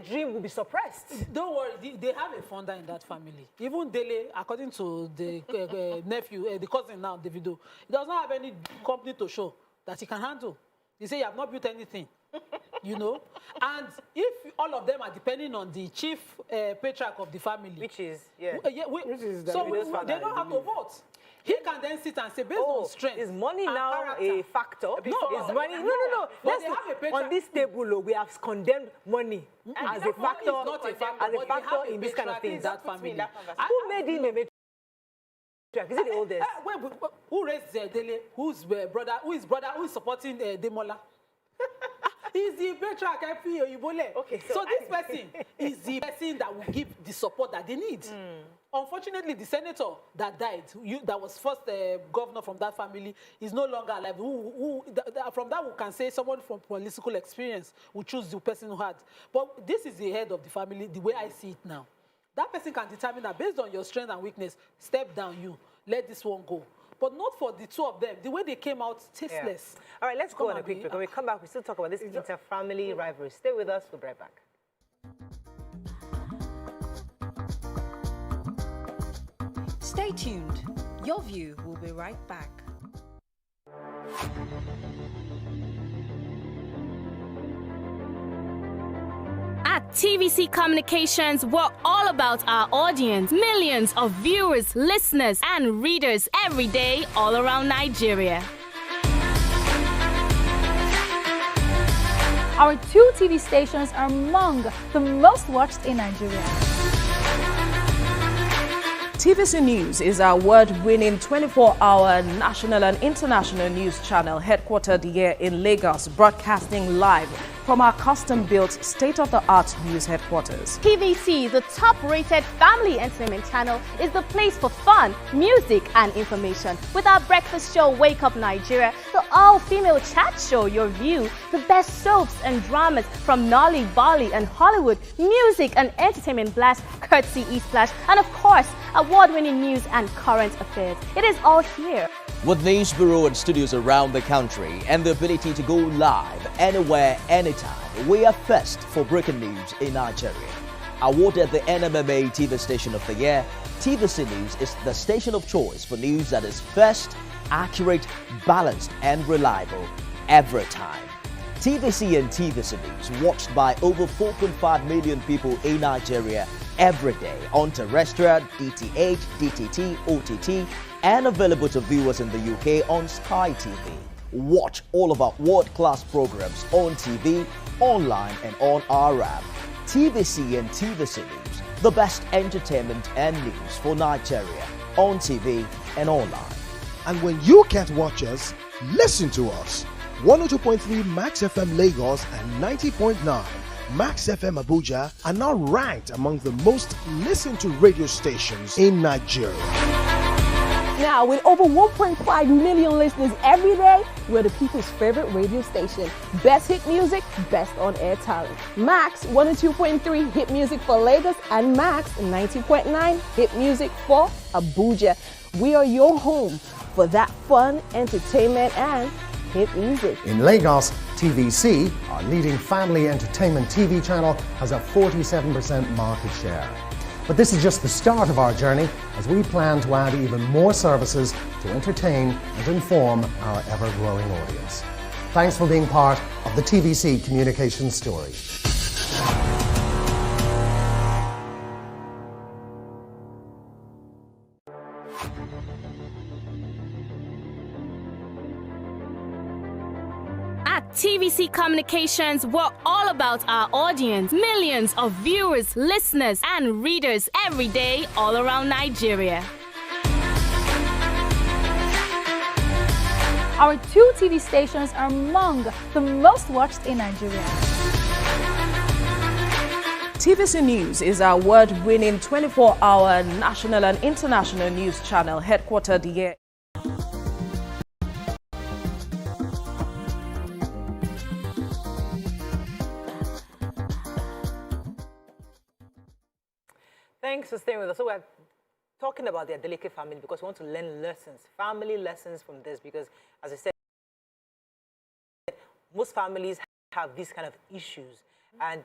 dream will be suppressed. Don't worry, they have a funder in that family. Even Dele, according to the nephew, the cousin now, Davido, he does not have any company to show that he can handle. He say you have not built anything, you know. And if all of them are depending on the chief patriarch of the family, which is they don't have to vote. He can then sit and say, based on strength. Is money now a factor? No, is money? No. On this table, we have condemned money as a factor in this kind of thing. That family. Who made him a Is it the oldest? Who raised Dele? Who is supporting Demola? He's the patriarch, Okay, so this person is the person that will give the support that they need. Unfortunately, the senator that died, that was first governor from that family, is no longer alive. From that, we can say someone from political experience will choose the person who had. But this is the head of the family, the way I see it now. That person can determine that based on your strength and weakness, step down you, let this one go. But not for the two of them. The way they came out, tasteless. Yeah. All right, let's go on a quick break. When we come back, we still talk about this inter-family rivalry. Stay with us. We'll be right back. Stay tuned. Your View will be right back. At TVC Communications, we're all about our audience. Millions of viewers, listeners, and readers every day all around Nigeria. Our 2 TV stations are among the most watched in Nigeria. TVC News is our award-winning 24-hour national and international news channel headquartered here in Lagos, broadcasting live from our custom-built state-of-the-art news headquarters. TVC, the top-rated family entertainment channel, is the place for fun, music, and information. With our breakfast show, Wake Up Nigeria, the all-female chat show, Your View, the best soaps and dramas from Nolly, Bolly, and Hollywood, music and entertainment blast, courtesy E-Splash, and of course, award-winning news and current affairs. It is all here. With news bureau and studios around the country and the ability to go live anywhere, anytime, we are first for breaking news in Nigeria. Awarded the NMMA TV Station of the Year, TVC News is the station of choice for news that is first, accurate, balanced, and reliable every time. TVC and TVC News watched by over 4.5 million people in Nigeria every day on terrestrial, DTH, DTT, OTT, and available to viewers in the UK on Sky TV. Watch all of our world-class programs on TV, online, and on our app. TVC and TVC News, the best entertainment and news for Nigeria, on TV and online. And when you can't watch us, listen to us. 102.3 Max FM Lagos and 90.9 Max FM Abuja are now ranked among the most listened to radio stations in Nigeria. Now, with over 1.5 million listeners every day, we're the people's favorite radio station. Best hit music, best on-air talent. Max 102.3 hit music for Lagos and Max 90.9 hit music for Abuja. We are your home for that fun, entertainment, and hit music. In Lagos, TVC, our leading family entertainment TV channel, has a 47% market share. But this is just the start of our journey as we plan to add even more services to entertain and inform our ever-growing audience. Thanks for being part of the TVC Communications story. At TVC Communications, we're all about our audience. Millions of viewers, listeners, and readers every day all around Nigeria. Our 2 TV stations are among the most watched in Nigeria. TVC News is our award-winning 24-hour national and international news channel headquartered here. Thanks for staying with us. So we're talking about the Adeleke family because we want to learn lessons, family lessons from this, because as I said, most families have these kind of issues. And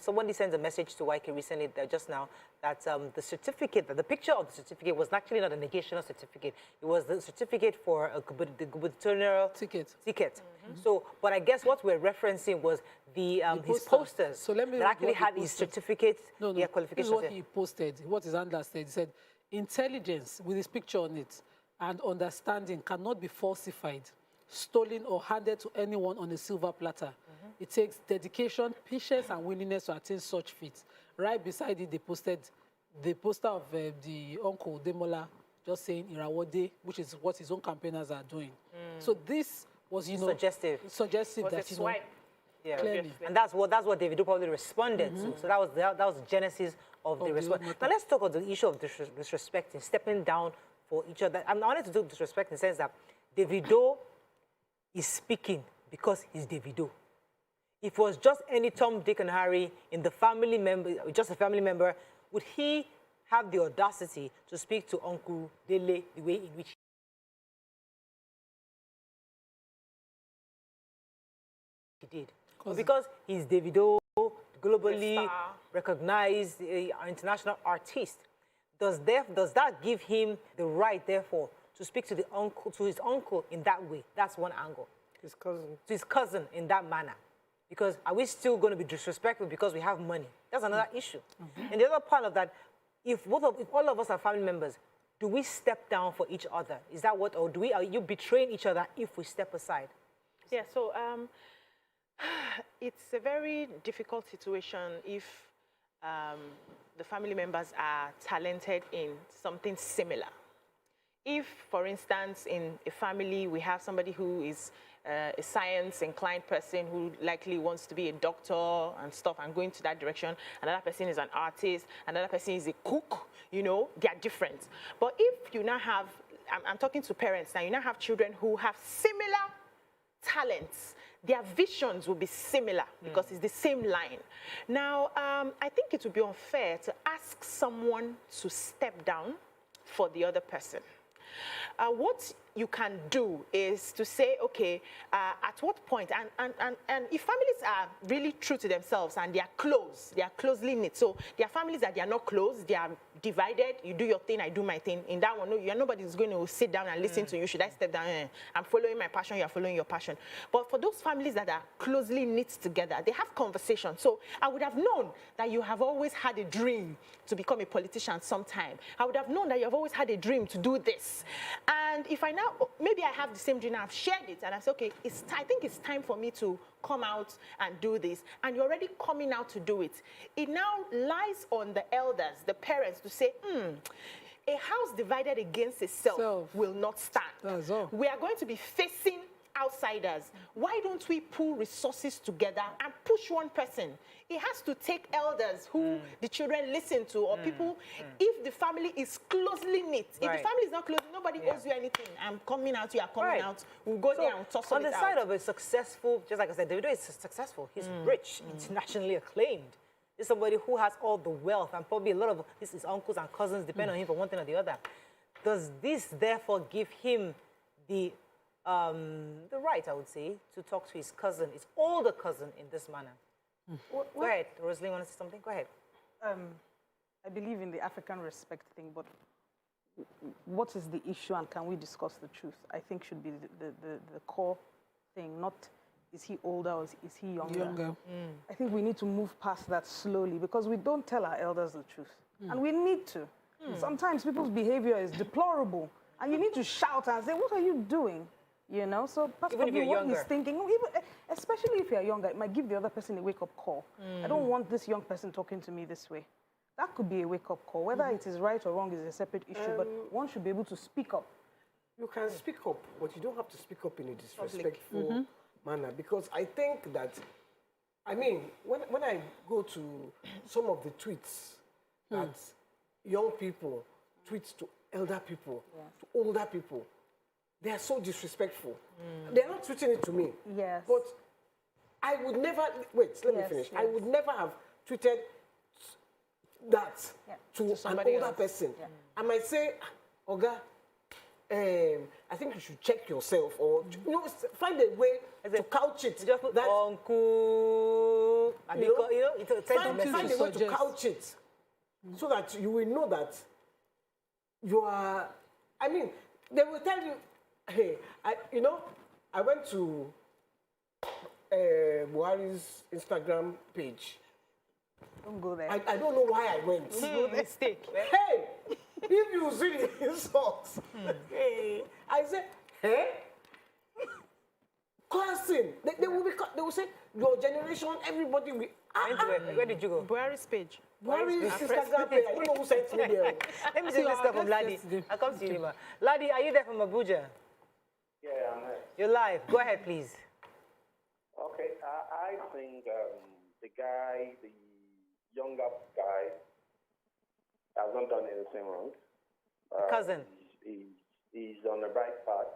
somebody sent a message to YK recently, just now, that the certificate, the picture of the certificate was actually not a negational certificate. It was the certificate for the gubernatorial ticket. Mm-hmm. So, but I guess what we're referencing was his posters. So let me that actually had his certificate, qualification. This is what he posted, what his handler said. He said, intelligence with his picture on it and understanding cannot be falsified, stolen, or handed to anyone on a silver platter. Mm-hmm. It takes dedication, patience, and willingness to attain such feats. Right beside it, they posted the poster of the uncle Demola just saying Irawode, which is what his own campaigners are doing. So this was, you know, suggestive that, you know, yeah. clearly. And that's what Davido probably responded to. So that was the genesis of the response. Now let's talk about the issue of disrespecting, stepping down for each other. I wanted to do disrespect in the sense that Davido is speaking because he's Davido. If it was just any Tom, Dick, and Harry in the family member, just a family member, would he have the audacity to speak to Uncle Dele the way in which he did? But because he's Davido, globally recognized international artist, does that give him the right, therefore, to speak to his uncle in that way? That's one angle. His cousin. To his cousin in that manner. Because are we still going to be disrespectful because we have money? That's another issue. And the other part of that, if all of us are family members, do we step down for each other? Is that what, or are you betraying each other if we step aside? Yeah, so it's a very difficult situation if the family members are talented in something similar. If, for instance, in a family we have somebody who is a science-inclined person who likely wants to be a doctor and stuff and going to that direction, another person is an artist, another person is a cook, you know, they are different. But if you now have, I'm talking to parents now, you now have children who have similar talents, their visions will be similar because it's the same line. Now, I think it would be unfair to ask someone to step down for the other person. What you can do is to say, okay, at what point, and if families are really true to themselves and they are close, they are closely knit, so there are families that they are not close, they are divided, you do your thing, I do my thing. In that one, nobody's going to sit down and listen to you. Should I step down? I'm following my passion, you're following your passion. But for those families that are closely knit together, they have conversations. So I would have known that you have always had a dream to become a politician sometime. I would have known that you have always had a dream to do this. And if I now, maybe I have the same dream, I've shared it, and I say, okay, I think it's time for me to come out and do this, and you're already coming out to do it. It now lies on the elders, the parents, to say, a house divided against itself will not stand. We are going to be facing outsiders. Why don't we pool resources together and push one person? It has to take elders who the children listen to, or people, if the family is closely knit. If the family is not close, nobody owes you anything. I'm coming out, you are coming out. We'll go there and toss it out. On the side of a successful, just like I said, Davido is successful. He's rich, internationally acclaimed. He's somebody who has all the wealth, and probably a lot of his uncles and cousins depend on him for one thing or the other. Does this therefore give him the right, I would say, to talk to his cousin, his older cousin, in this manner? Go ahead, Rosalie, want to say something? Go ahead. I believe in the African respect thing, but what is the issue and can we discuss the truth? I think should be the core thing, not is he older or is he younger? I think we need to move past that slowly because we don't tell our elders the truth. And we need to. Sometimes people's behavior is deplorable and you need to shout and say, what are you doing? You know, so that's probably what he's thinking. Especially if you're younger, it might give the other person a wake-up call. I don't want this young person talking to me this way. That could be a wake-up call. Whether it is right or wrong is a separate issue, but one should be able to speak up. You can speak up, but you don't have to speak up in a disrespectful manner. Because I think that, I mean, when I go to some of the tweets that young people tweet to elder people, to older people, they are so disrespectful. They're not tweeting it to me. Yes. But I would never, wait, let me finish. I would never have tweeted that to an older person. I might say, Oga, I think you should check yourself, or you know, find a way to couch it. Just put that uncle, find a way to couch it so that you will know that you are, I mean, they will tell you, hey, I went to Buhari's Instagram page. Don't go there. I don't know why I went. Mistake. Hey, if you see the insults, hey, I said, hey, cursing. They will say, your generation, everybody will. Where did you go? Buhari's page. Where is Instagram page? I don't know who sent me there. Let me take this stuff from Ladi. I'll come to you, Lima. Ladi, are you there from Abuja? Yeah, I'm there. You're live. Go ahead, please. Okay, I think the younger guy, has not done anything wrong. Cousin. He's on the right path.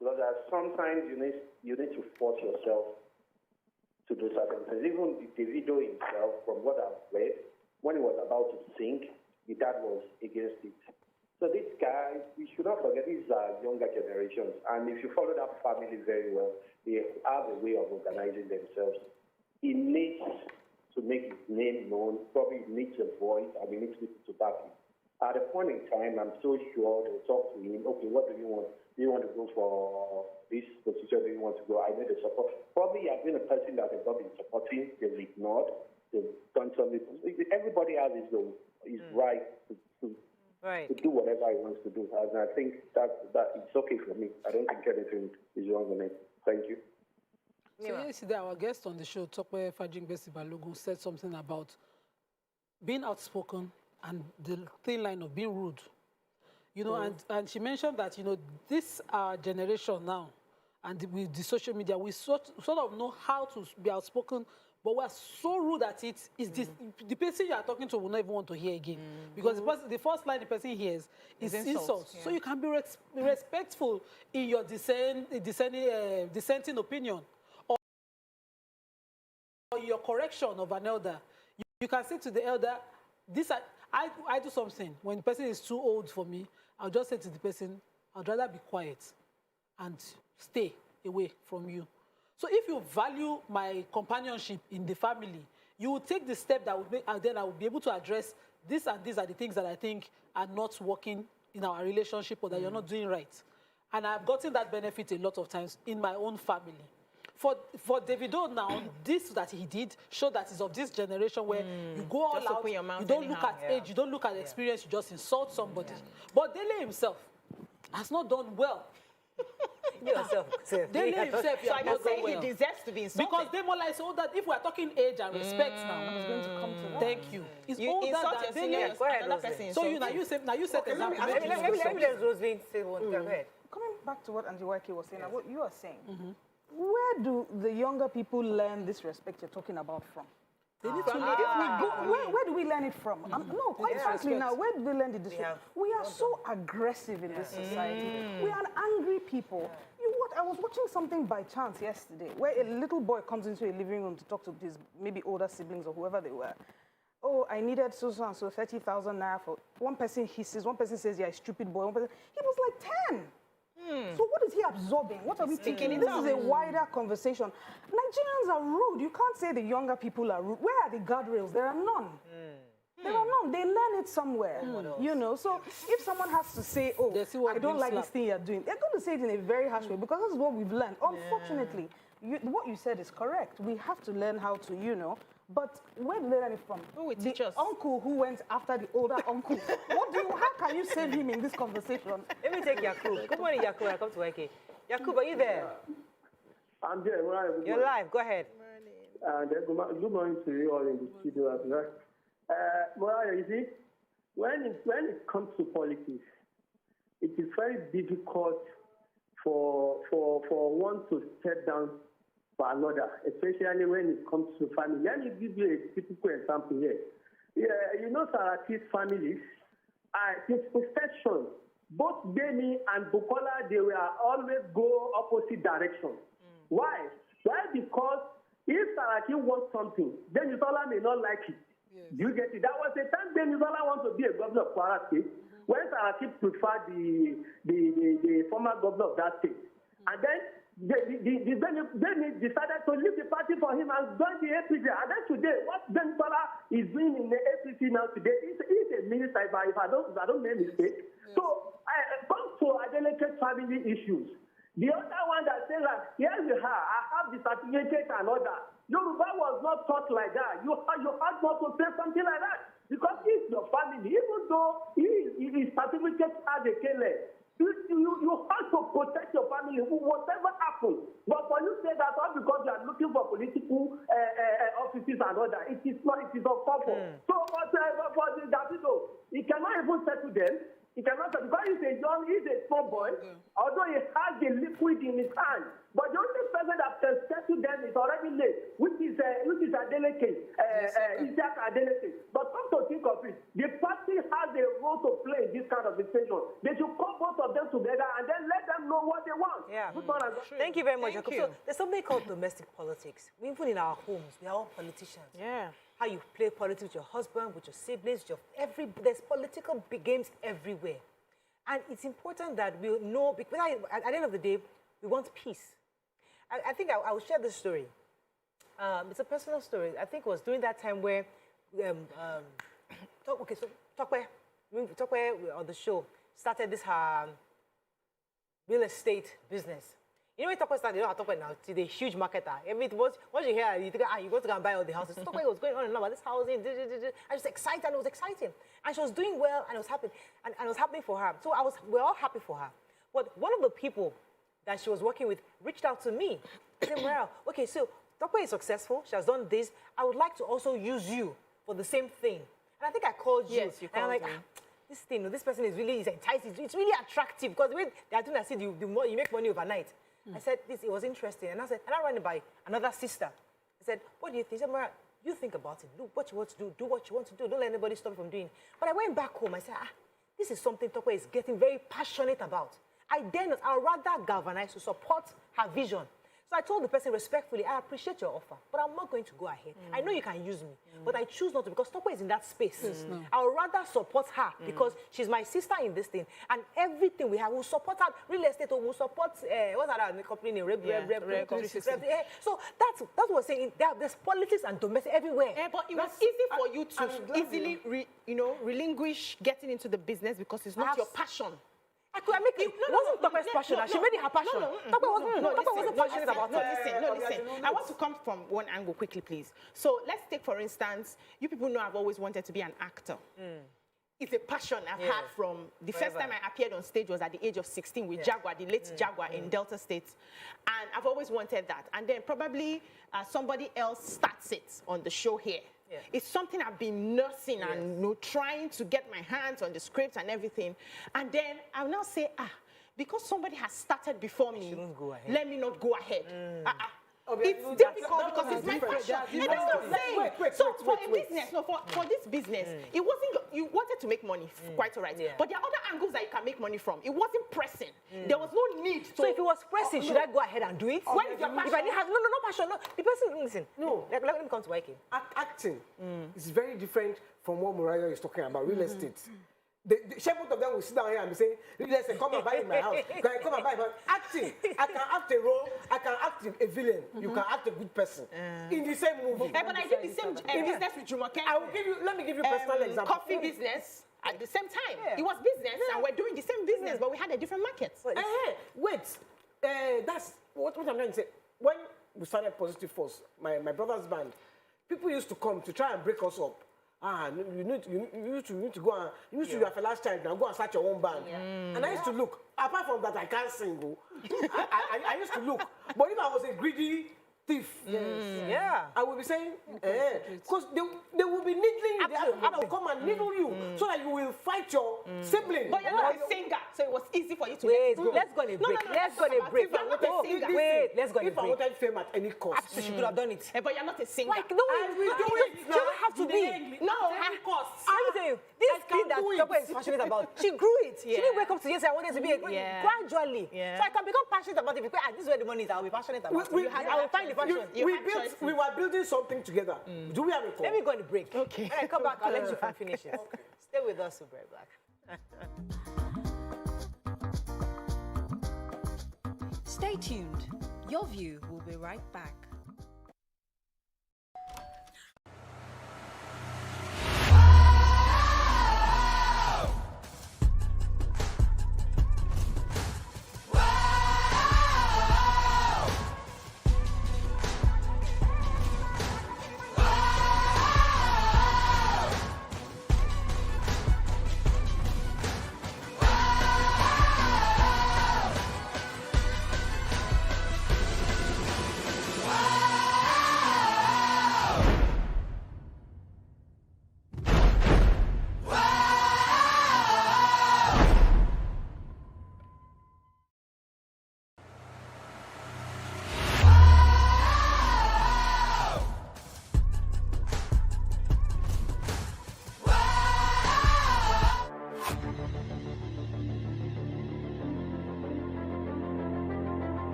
Because sometimes you need to force yourself to do certain things. Even the video himself, from what I've read, when he was about to sing, the dad was against it. So this guy, we should not forget, these are younger generations. And if you follow that family very well, they have a way of organizing themselves. He needs to make his name known. Probably needs a voice, and he needs people to back him. At a point in time, I'm so sure they'll talk to him. Okay, what do you want? Do you want to go for this position? Do you want to go? I need the support. Probably I've been a person that they've not been supporting. They've ignored. They've done something. Everybody has his right to do whatever he wants to do. And I think that it's okay for me. I don't think anything is wrong with it. Thank you. So yesterday, our guest on the show, Tope Fajingbesi Balogun, said something about being outspoken and the thin line of being rude. You know, and she mentioned that, you know, this generation now, and with the social media, we sort of know how to be outspoken, but we're so rude at it. Is this the person you are talking to will not even want to hear again, because the first line the person hears is insults. So you can be respectful in your dissenting opinion, or your correction of an elder. You can say to the elder, I do something. When the person is too old for me, I'll just say to the person, I'd rather be quiet and stay away from you. So if you value my companionship in the family, you will take the step that would make, and then I will be able to address this, and these are the things that I think are not working in our relationship, or that you're not doing right. And I've gotten that benefit a lot of times in my own family. For Davido now, this that he did showed that he's of this generation where you go all out, you don't look at age, you don't look at experience, you just insult somebody. But Dele himself has not done well. Dele himself, so I can say he deserves to be insulted. Because Demola is older. If we're talking age and respect now, I was going to come to that. Thank you. He's older than Dele. So you said example. Let me let Rosalie say one. Go ahead. Coming back to what Auntie Waike was saying, what you are saying, where do the younger people learn this respect you're talking about from? They need to where do we learn it from? No, quite frankly now, where do we learn it? We are so aggressive in this society. We are angry people. I was watching something by chance yesterday where a little boy comes into a living room to talk to his maybe older siblings or whoever they were. Oh, I needed so and so 30,000 naira for one person. One person says, "Yeah, stupid boy." One person, he was like 10. So what is he absorbing? What are we thinking? This is a wider conversation. Nigerians are rude. You can't say the younger people are rude. Where are the guardrails? There are none. There are none. They learn it somewhere. You know, so if someone has to say, "Oh, I don't like this thing you're doing," they're going to say it in a very harsh way, because that's what we've learned. Unfortunately, what you said is correct. We have to learn how to, you know. But where did they learn it from? Who will teach us? Uncle who went after the older uncle. How can you save him in this conversation? Let me take Yakub. Good morning, Yakub. I come to Waike. Yakub, are you there? I'm there. You're live. Go ahead. Good morning to you all in the studio as well. You see, when it comes to politics, it is very difficult for one to step down for another, especially when it comes to family. Let me give you a typical example here. Yeah, you know, Saraki's families, his profession, both Demi and Bukola, they will always go opposite direction. Why? Because if Saraki wants something, then Yusola may not like it. Do you get it? That was the time Demi Yusola wanted to be a governor of Kwara State, when Saraki preferred the former governor of that state. And then they decided to leave the party for him and join the APC. And then today, what Ben Salah is doing in the APC now today is a minister, if I don't make a mistake. So, it comes to delicate family issues. The other one that says that, here we are, I have the certificate and all that. Yoruba was not taught like that. You had not to say something like that. Because it's your family, even though his certificate has a kele, you have to protect your family, whatever happens. But when you say that all because you are looking for political offices and all that, it is uncalled for. So because he's a small boy, although he has the liquid in his hand. But the only person that can settle them is already late, which is Adeleke, Isaac Adeleke. But come to think of it, the party has a role to play in this kind of situation. They should call both of them together and then let them know what they want. Yeah. Thank you very much, Jacob. So there's something called domestic politics. Even in our homes, we are all politicians. Yeah. How you play politics with your husband, with your siblings, there's political big games everywhere. And it's important that we know, because at the end of the day, we want peace. I think I will share this story. It's a personal story. I think it was during that time where, Tokwe on the show started this real estate business. You know when Tokwe started, you know how Tokwe now, she's a huge marketer. Once you hear, you think, you go to go and buy all the houses. Tokwe was going on and on about this housing, I was excited, and it was exciting. And she was doing well, and it was happening, and it was happening for her. So we're all happy for her. But one of the people that she was working with reached out to me. I said, well, okay, so Tokwe is successful. She has done this. I would like to also use you for the same thing. And I think I called you. Yes, you called me. And I'm like, this thing, this person is enticing. It's really attractive because the way they are doing that, the more you make money overnight. I said, it was interesting. And I ran it by another sister. I said, what do you think? She said, Mara, you think about it. Do what you want to do what you want to do. Don't let anybody stop you from doing it. But I went back home. I said, this is something Tokwe is getting very passionate about. I would rather galvanize to support her vision. So I told the person respectfully, I appreciate your offer, but I'm not going to go ahead. I know you can use me, but I choose not to because Tokwe is in that space. I would rather support her because she's my sister in this thing. And everything we have, we'll support her. Real estate, we'll support, what's that company name? So that's what we're saying. There's politics and domestic everywhere. Yeah, but it was easy for you to easily relinquish getting into the business because it's not your passion. It wasn't Tokwe's passion. She made it her passion. Tokwe wasn't passionate about it. Listen. I want to come from one angle quickly, please. So let's take, for instance, you people know I've always wanted to be an actor. It's a passion I've had from the first time I appeared on stage was at the age of 16 with Jaguar, the late Jaguar in Delta State. And I've always wanted that. And then probably somebody else starts it on the show here. It's something I've been nursing and trying to get my hands on the script and everything. And then I'll now say, because somebody has started before me, let me not go ahead. It's difficult because it's my passion. And that's what I'm saying. So for business, for this business, it wasn't, you wanted to make money, quite all right. But there are other angles that you can make money from. It wasn't pressing. There was no need. So if it was pressing, should I go ahead and do it? When is your passion? If I didn't have, no passion, no. The person, listen. No. Let me come to YK. Acting is very different from what Moriah is talking about, real estate. The shepherd of them will sit down here and be saying, listen, come and buy in my house. Come and buy. But acting, I can act a role, I can act a villain, you can act a good person. In the same movie. But I did the same business with Jumoke. Let me give you a personal example. Coffee business at the same time. It was business and we're doing the same business, but we had a different market. Wait, that's what I'm trying to say. When we started Positive Force, my brother's band, people used to come to try and break us up. You need to go and you used to be a last child now go and start your own band. And I used to look. Apart from that, I can't sing. I used to look. But if I was a greedy thief, I would be saying, because they will be needling you. They will come and needle you so that you will fight your sibling. But you're not a singer, so it was easy for you to let's go on a break. Let's go on a break. Let's go on a break. If I wanted fame at any cost, she could have done it. But you're not a singer. Like, no, you don't have to be. No, any cost. I tell you, this thing that Tokwe is passionate about, she grew it. She didn't wake up to yes, I wanted to be gradually. So I can become passionate about it because this is where the money is. I'll be passionate about it. I will find the passion. We were building something together. Do we have a call? Let me go on the break. Okay. When I come back, I'll let you finish it. Stay with us, Super Black. Stay tuned. Your View will be right back. Wow!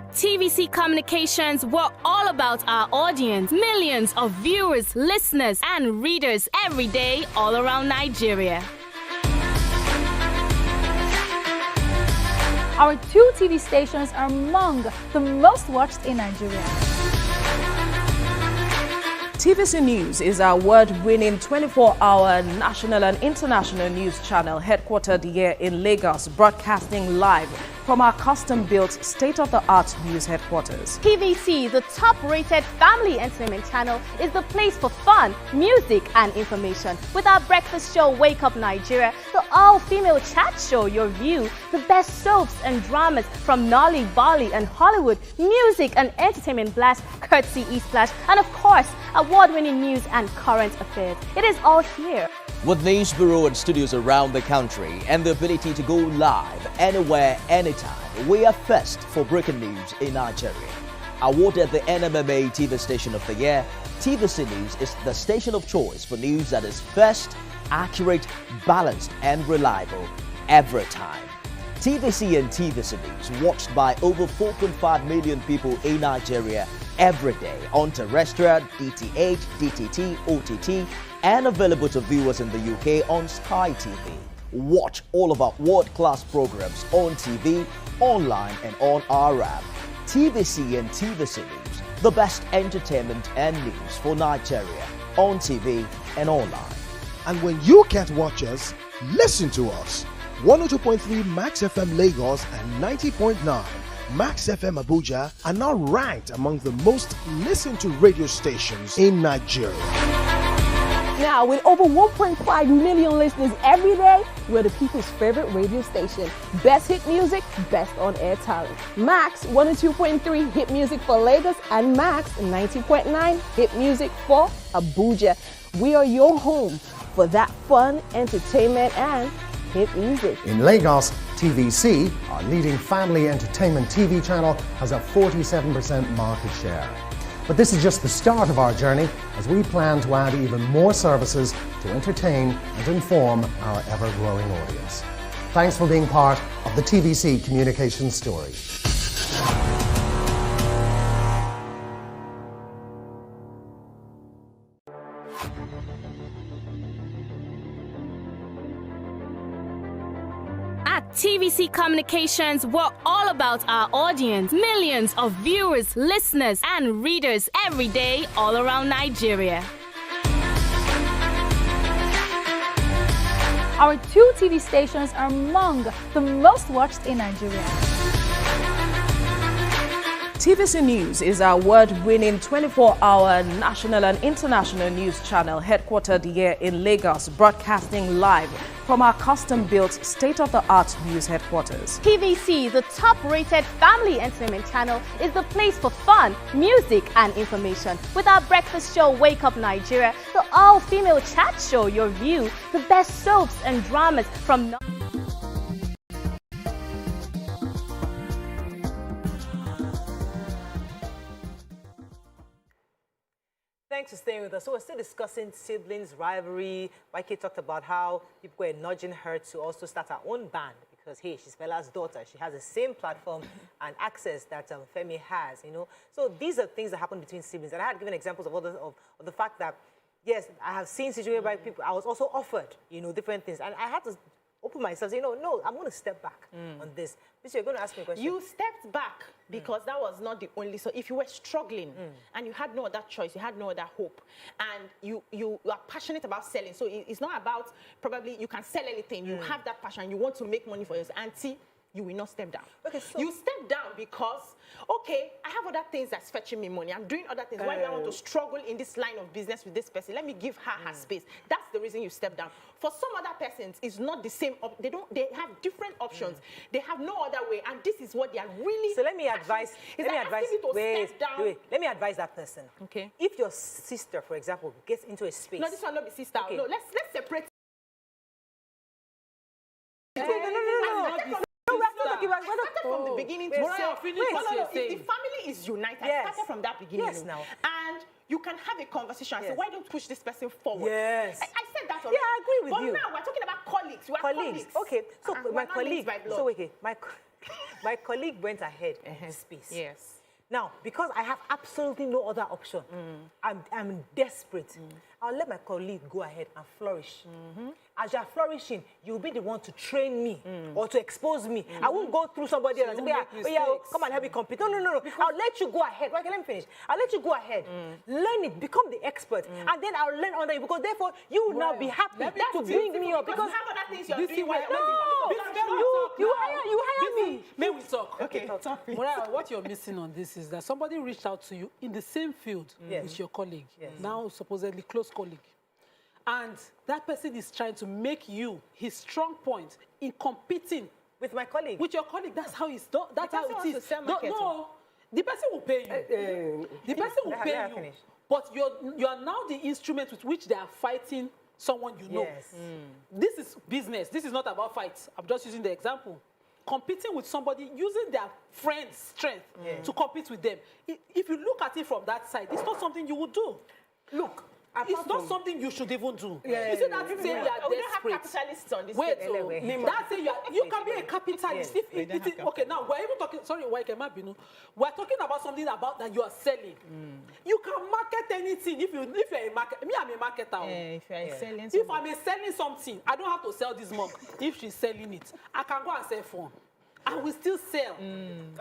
At TVC Communications, we're all about our audience. Millions of viewers, listeners, and readers every day all around Nigeria. Our 2 TV stations are among the most watched in Nigeria. TVC News is our award-winning 24-hour national and international news channel headquartered here in Lagos, broadcasting live from our custom-built state-of-the-art news headquarters. TVC, the top-rated family entertainment channel, is the place for fun, music, and information. With our breakfast show, Wake Up Nigeria, the all-female chat show, Your View, the best soaps and dramas from Nolly, Bali, and Hollywood, music and entertainment blast, courtesy E-Splash, and of course, award-winning news and current affairs. It is all here. With news bureau and studios around the country and the ability to go live anywhere, anytime, we are first for breaking news in Nigeria. Awarded the NMMA TV Station of the Year, TVC News is the station of choice for news that is first, accurate, balanced, and reliable every time. TVC and TVC News watched by over 4.5 million people in Nigeria every day on terrestrial, DTH, DTT, OTT, and available to viewers in the UK on Sky TV. Watch all of our world-class programs on TV, online, and on our app. TVC and TVC News, the best entertainment and news for Nigeria on TV and online. And when you can't watch us, listen to us. 102.3 Max FM Lagos and 90.9 Max FM Abuja are now ranked among the most listened to radio stations in Nigeria. Now, with over 1.5 million listeners every day, we're the people's favorite radio station. Best hit music, best on-air talent. Max 102.3 hit music for Lagos and Max 90.9 hit music for Abuja. We are your home for that fun, entertainment, and hit music. In Lagos, TVC, our leading family entertainment TV channel, has a 47% market share. But this is just the start of our journey as we plan to add even more services to entertain and inform our ever-growing audience. Thanks for being part of the TVC Communications story. At TVC Communications, we're all about our audience. Millions of viewers, listeners, and readers every day all around Nigeria. Our 2 TV stations are among the most watched in Nigeria. TVC News is our award-winning 24-hour national and international news channel headquartered here in Lagos, broadcasting live from our custom-built state-of-the-art news headquarters. TVC, the top-rated family entertainment channel, is the place for fun, music, and information. With our breakfast show, Wake Up Nigeria, the all-female chat show, Your View, the best soaps and dramas from... Thanks for staying with us. So we're still discussing siblings, rivalry. YK talked about how people were nudging her to also start her own band because, hey, she's Fela's daughter. She has the same platform and access that Femi has, you know. So these are things that happen between siblings. And I had given examples of the fact that, yes, I have seen situations where people, I was also offered, you know, different things. And I had to open myself, say, no, I'm going to step back on this. Bishop, you're going to ask me a question. You stepped back because that was not the only. So if you were struggling and you had no other choice, you had no other hope, and you are passionate about selling. So it's not about probably you can sell anything. You have that passion. You want to make money for your auntie. You will not step down. Okay, so you step down because, okay, I have other things that's fetching me money. I'm doing other things. Why do I want to struggle in this line of business with this person? Let me give her her space. That's the reason you step down. For some other persons, it's not the same. They have different options. They have no other way, and this is what they are really. So let me advise. Let me advise that person. Okay. If your sister, for example, gets into a space. No, this one not be sister. Okay. No, let's separate. From the beginning, if the family is united, started from that beginning. Yes, now. And you can have a conversation and say, why don't push this person forward? Yes. I said that already. Yeah, I agree with you. But now we're talking about colleagues. We are colleagues. Okay, so my colleague. By blood. So okay, My colleague went ahead in space. Yes. Now, because I have absolutely no other option, I'm desperate. I'll let my colleague go ahead and flourish. As you're flourishing, you'll be the one to train me or to expose me. I won't go through somebody else and say, yeah, come and help me compete. No. I'll let you go ahead. Okay, let me finish. I'll let you go ahead. Learn it, become the expert, and then I'll learn under you, because therefore you will now be happy to bring me up. Because how other things you're doing? you hire me. May we talk? Okay, talk. Moriah, what you're missing on this is that somebody reached out to you in the same field with your colleague, now supposedly close colleague. And that person is trying to make you his strong point in competing with my colleague. With your colleague, that's how it's done. That's how it is. No, the person will pay you. The person will pay you. But you are now the instrument with which they are fighting someone you know. Yes. This is business. This is not about fights. I'm just using the example. Competing with somebody, using their friend's strength to compete with them. If you look at it from that side, it's not something you would do. Look, it's not something you should even do. Yeah, you see that saying you are we don't have desperate. capitalists on this. Wait, that saying you can be a capitalist. Okay, now we're even talking. Sorry, we're talking about something about that you are selling. You can market anything if you're a market. Me, I'm a marketer. If I'm selling something, I don't have to sell this mug. If she's selling it, I can go and sell phone. I will still sell.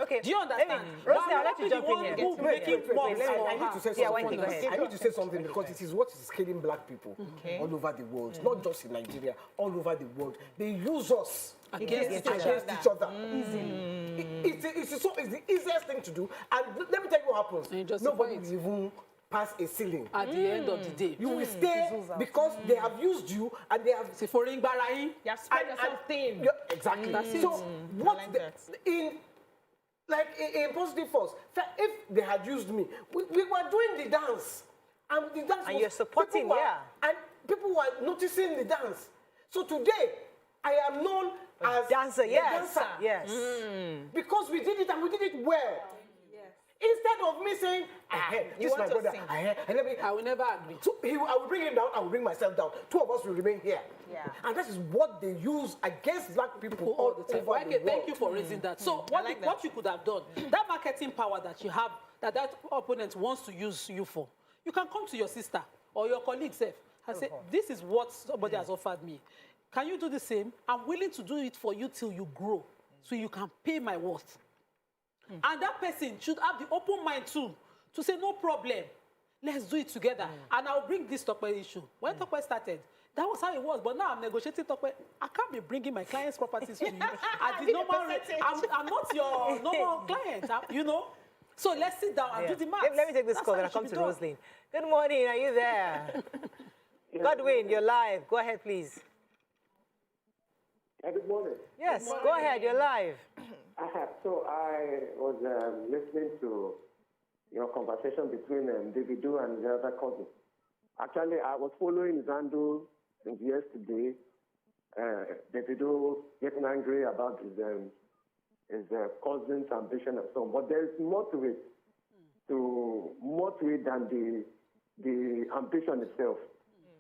Okay. Do you understand? Rosie, I'll let you jump in here. I need to say something. I need to say something because it is what is killing black people all over the world, not just in Nigeria, all over the world. They use us against each other. It's the easiest thing to do. And let me tell you what happens. Nobody will even pass a ceiling. At the end of the day. You will stay because they have used you and they have... You have spread yourself thin. Exactly. So what in positive force, if they had used me, we were doing the dance. And the dance and you're supporting, and people were noticing the dance. So today, I am known as dancer, dancer. Yes. Because we did it and we did it well. Instead of me saying, this is my brother, I will never agree. So I will bring him down, I will bring myself down. Two of us will remain here. Yeah. And that is what they use against black people all the time. Okay, thank you for raising that. So what you could have done, that marketing power that you have, that opponent wants to use you for, you can come to your sister or your colleague and say, this is what somebody has offered me. Can you do the same? I'm willing to do it for you till you grow, so you can pay my worth. And that person should have the open mind too, to say, no problem, let's do it together. And I'll bring this Tokwe issue. When Tokwe started, that was how it was. But now I'm negotiating Tokwe. I can't be bringing my client's properties to you at the normal rate. I'm not your normal client, you know. So let's sit down and do the math. Let me take this call and I'll come to Rosalind. Good morning, are you there? Godwin, you're live. Go ahead, please. Good morning. Yes, go ahead, you're live. So I was listening to your conversation between Davido and the other cousin. Actually, I was following Zando since yesterday. Davido getting angry about his cousin's ambition and so on. But there is more to it, than the ambition itself.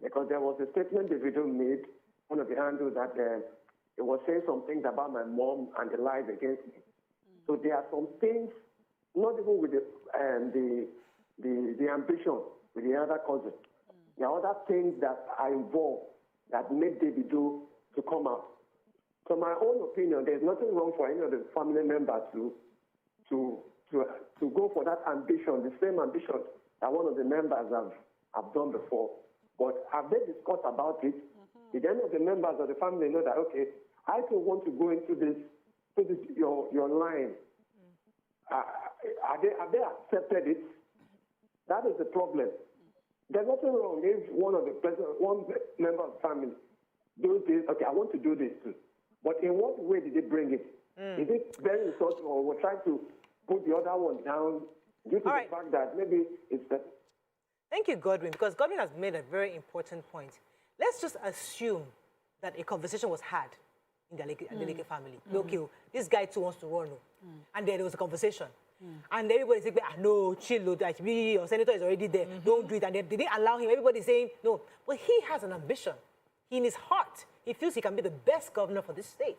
Because there was a statement Davido made, one of the handles, that it was saying some things about my mom and the lies against me. So there are some things, not even with the ambition with the other cousin. There are other things that are involved that made Davido to come out. So my own opinion, there's nothing wrong for any of the family members to go for that ambition, the same ambition that one of the members have done before. But have they discussed about it? Did any of the members of the family know that, okay, I still want to go into your line? Have they accepted it? That is the problem. There's nothing wrong if one member of the family does this. Okay, I want to do this too. But in what way did they bring it? Is it very insulting, or we're trying to put the other one down due to the fact that maybe it's that? Thank you, Godwin, because Godwin has made a very important point. Let's just assume that a conversation was had in the Adeleke family. Okay, this guy too wants to run. And then there was a conversation. And everybody said, no, chill, your senator is already there. Don't do it. And then they didn't allow him. Everybody saying, no. But he has an ambition. In his heart, he feels he can be the best governor for this state.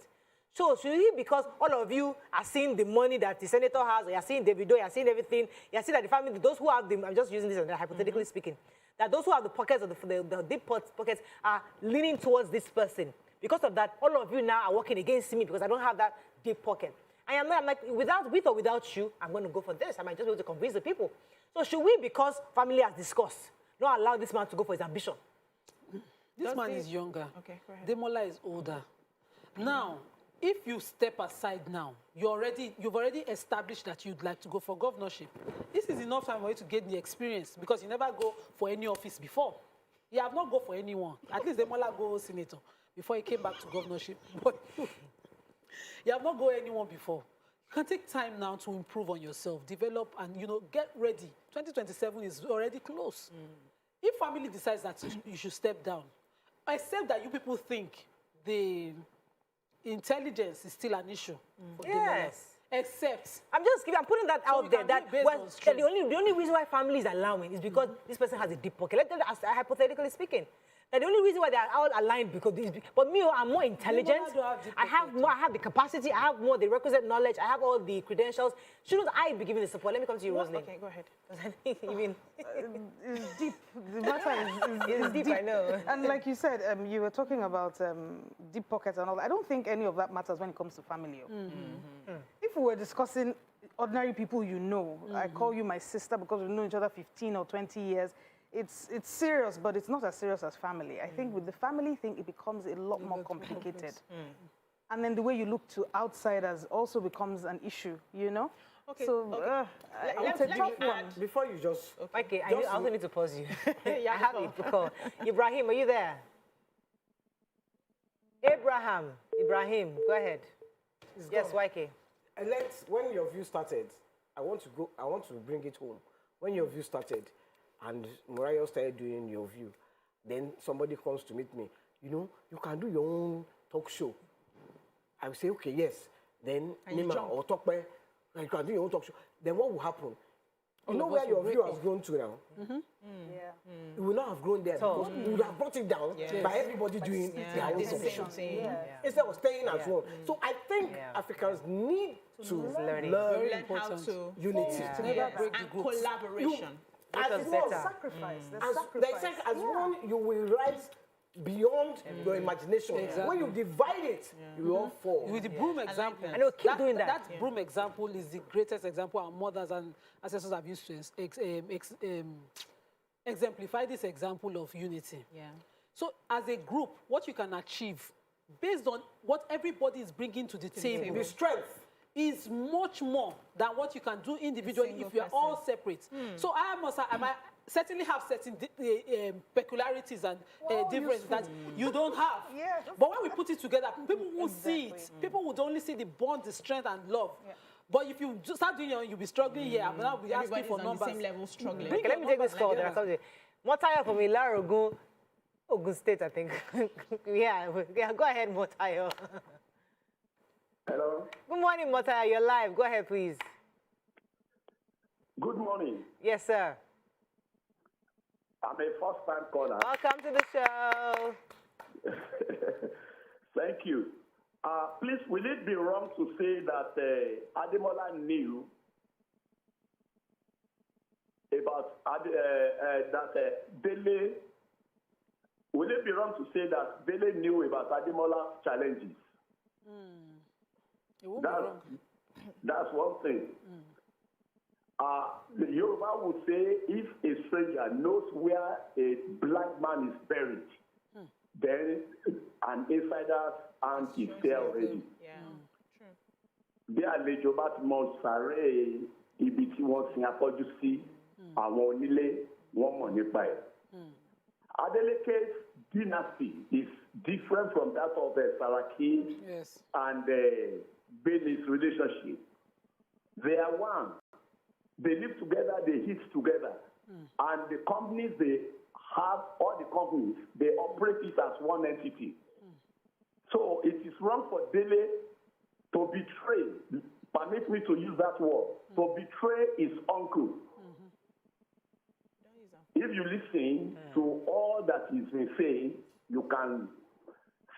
So should it be because all of you are seeing the money that the senator has, or you're seeing Davido, you're seeing everything, you're seeing that the family, those who have the, I'm just using this hypothetically speaking, that those who have the pockets of the deep pockets are leaning towards this person. Because of that, all of you now are working against me because I don't have that deep pocket. I'm like, with or without you, I'm going to go for this. I might just be able to convince the people. So should we, because family has discussed, not allow this man to go for his ambition? This man is younger. Okay, go ahead. Demola is older. Now, if you step aside now, you've already established that you'd like to go for governorship. This is enough time for you to get the experience because you never go for any office before. You have not go for anyone. At least Demola go senator before he came back to governorship. But you have not go anyone before. You can take time now to improve on yourself, develop, and get ready. 2027 is already close. If family decides that you should step down, except that you people think the intelligence is still an issue. For Yes. Except I'm putting that out there. That the only reason why family is allowing is because this person has a deep pocket. Hypothetically speaking. And the only reason why they are all aligned because but me, I'm more intelligent. I have the capacity. I have more the requisite knowledge. I have all the credentials. Shouldn't I be giving the support? Let me come to you, Roslyn. Okay, go ahead. It's deep. The matter is deep. I know. And like you said, you were talking about deep pockets and all that. I don't think any of that matters when it comes to family. If we were discussing ordinary people I call you my sister because we've known each other 15 or 20 years. It's serious, but it's not as serious as family. I think with the family thing, it becomes a lot more complicated. And then the way you look to outsiders also becomes an issue, Okay. So Let's it's a tough one. Before you just... Okay, I also need to pause you. I have a call. Ibrahim, are you there? Ibrahim, go ahead. Yes, YK. And when your view started, I want to bring it home. When your view started, and Mariah started doing your view, then somebody comes to meet me. You can do your own talk show. I will say, okay, yes. Then Nima or Tokpe, you can do your own talk show. Then what will happen? You know where your view has grown to now? It will not have grown there because you would have brought it down by everybody doing their own talk show. Instead of staying as one. So I think Africans need to learn how to unity. And collaboration. As one, sacrifice. As one, you will rise beyond your imagination. Exactly. When you divide it, you will all fall. With the broom example, I know, keep doing that. That broom example is the greatest example our mothers and ancestors have used to exemplify this example of unity. So as a group, what you can achieve based on what everybody is bringing to the table, the strength, is much more than what you can do individually if you are all separate. So I might certainly have certain peculiarities and differences that you don't have. But when we put it together, people will see it. People would only see the bond, the strength, and love. But if you start doing your own, you'll be struggling here. I'm now be asking for numbers. On the same level struggling. Okay, let me take this call. Motayo from Ilaro, Ogun State, I think. yeah, go ahead, Motayo. Hello. Good morning, Motayo. You're live. Go ahead, please. Good morning. Yes, sir. I'm a first-time caller. Welcome to the show. Thank you. Please, will it be wrong to say that Ademola knew about Dele? Will it be wrong to say that Dele knew about Ademola's challenges? It won't be wrong. That's one thing. The Yoruba would say if a stranger knows where a black man is buried, then an insider's hand is there already. Bí àlejò bá ti mọ sàárè ibi tí wọ́n sin afọ́jú sí, àwọn onílé wọ́n mọ̀ nípa ẹ̀. Adeleke's dynasty is different from that of Saraki and Beni's relationship. They are one. They live together, they eat together. And the companies they have, all the companies, they operate it as one entity. So it is wrong for Dele to betray, permit me to use that word, to betray his uncle. If you listen to all that he's been saying, you can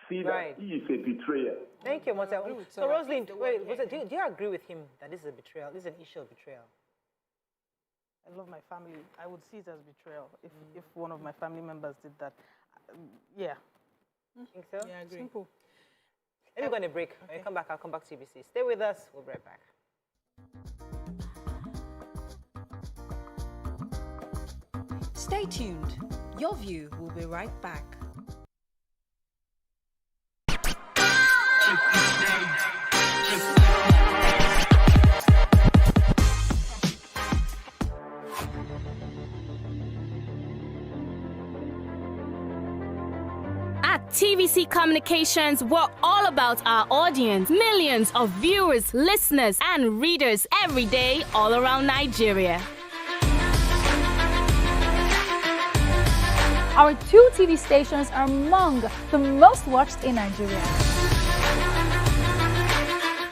see that he is a betrayer. Thank you, Monte. So, Rosalind, wait, do you agree with him that this is a betrayal? This is an issue of betrayal? I love my family. I would see it as betrayal if one of my family members did that. Yeah. Think so? Yeah, I agree. Simple. Let me go on a break. When we come back, I'll come back to TVC. Stay with us. We'll be right back. Stay tuned. Your View will be right back. At TVC Communications, we're all about our audience. Millions of viewers, listeners, and readers every day all around Nigeria. Our 2 TV stations are among the most watched in Nigeria.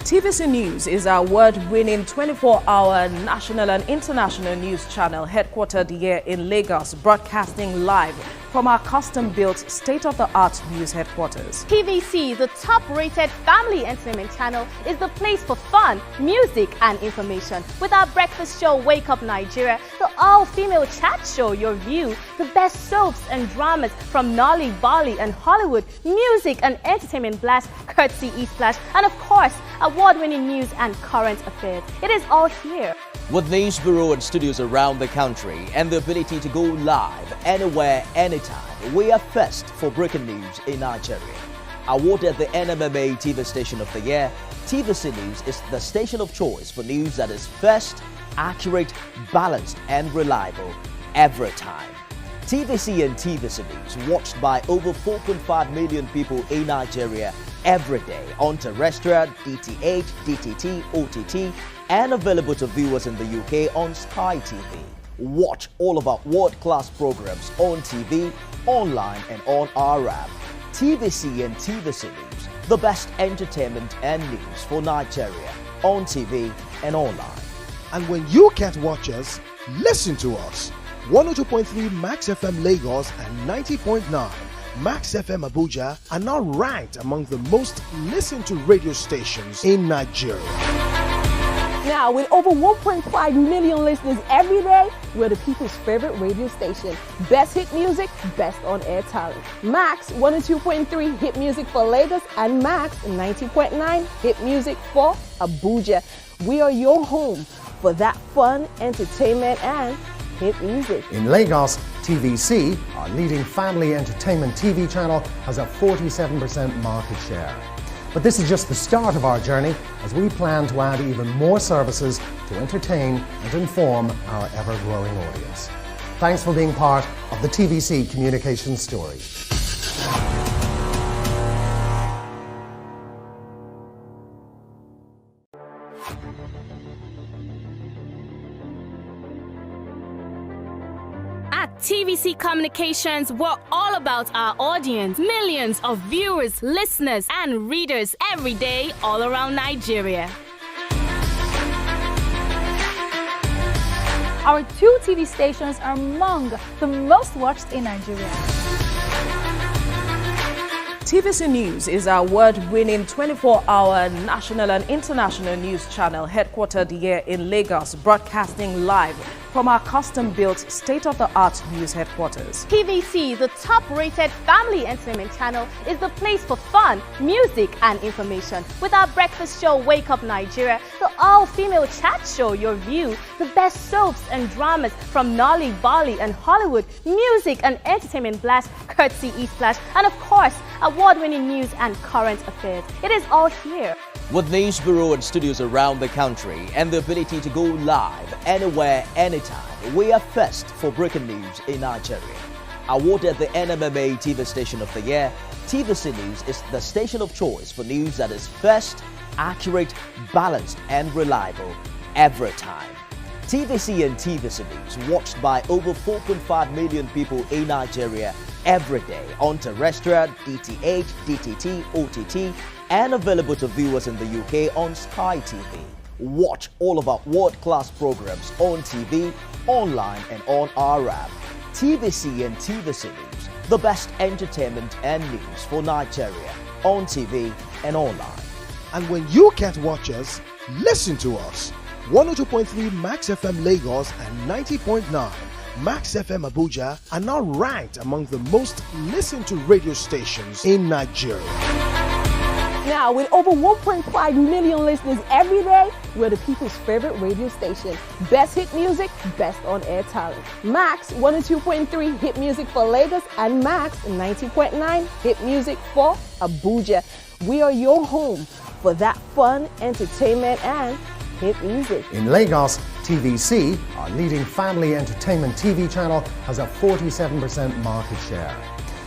TVC News is our award-winning 24-hour national and international news channel headquartered here in Lagos, broadcasting live from our custom-built state-of-the-art news headquarters. TVC, the top-rated family entertainment channel, is the place for fun, music, and information. With our breakfast show, Wake Up Nigeria, the all-female chat show, Your View, the best soaps and dramas from Nolly, Bali, and Hollywood, music and entertainment blast, courtesy E-Splash, and of course, award-winning news and current affairs. It is all here. With news bureau and studios around the country and the ability to go live anywhere, anytime, we are first for breaking news in Nigeria. Awarded the NMMA TV Station of the Year, TVC News is the station of choice for news that is first, accurate, balanced, and reliable every time. TVC and TVC News watched by over 4.5 million people in Nigeria every day on terrestrial, DTH, DTT, OTT, and available to viewers in the UK on Sky TV. Watch all of our world-class programs on TV, online, and on our app. TVC and TVC News, the best entertainment and news for Nigeria on TV and online. And when you can't watch us, listen to us. 102.3 Max FM Lagos and 90.9 Max FM Abuja are now ranked among the most listened to radio stations in Nigeria. Now, with over 1.5 million listeners every day, we're the people's favorite radio station. Best hit music, best on-air talent. Max 102.3 hit music for Lagos and Max 90.9 hit music for Abuja. We are your home for that fun, entertainment, and hit music. In Lagos, TVC, our leading family entertainment TV channel, has a 47% market share. But this is just the start of our journey as we plan to add even more services to entertain and inform our ever-growing audience. Thanks for being part of the TVC communications story. At TVC Communications, we're all about our audience. Millions of viewers, listeners, and readers every day all around Nigeria. Our 2 TV stations are among the most watched in Nigeria. TVC News is our award-winning 24-hour national and international news channel headquartered here in Lagos, broadcasting live from our custom-built state-of-the-art news headquarters. TVC, the top-rated family entertainment channel, is the place for fun, music, and information. With our breakfast show, Wake Up Nigeria, the all-female chat show, Your View, the best soaps and dramas from Nolly, Bali, and Hollywood, music and entertainment blast, courtesy E-Splash, and of course, award-winning news and current affairs. It is all here. With news bureau and studios around the country and the ability to go live anywhere, anytime, we are first for breaking news in Nigeria. Awarded the NMMA TV Station of the Year, TVC News is the station of choice for news that is first, accurate, balanced, and reliable every time. TVC and TVC News watched by over 4.5 million people in Nigeria every day on terrestrial, DTH, DTT, OTT, and available to viewers in the UK on Sky TV. Watch all of our world-class programs on TV, online, and on our app. TVC and TVC News, the best entertainment and news for Nigeria on TV and online. And when you can't watch us, listen to us. 102.3 Max FM Lagos and 90.9 Max FM Abuja are now ranked among the most listened to radio stations in Nigeria. Now, with over 1.5 million listeners every day, we're the people's favorite radio station. Best hit music, best on-air talent. Max 102.3 hit music for Lagos and Max 90.9 hit music for Abuja. We are your home for that fun, entertainment, and hit music. In Lagos, TVC, our leading family entertainment TV channel, has a 47% market share.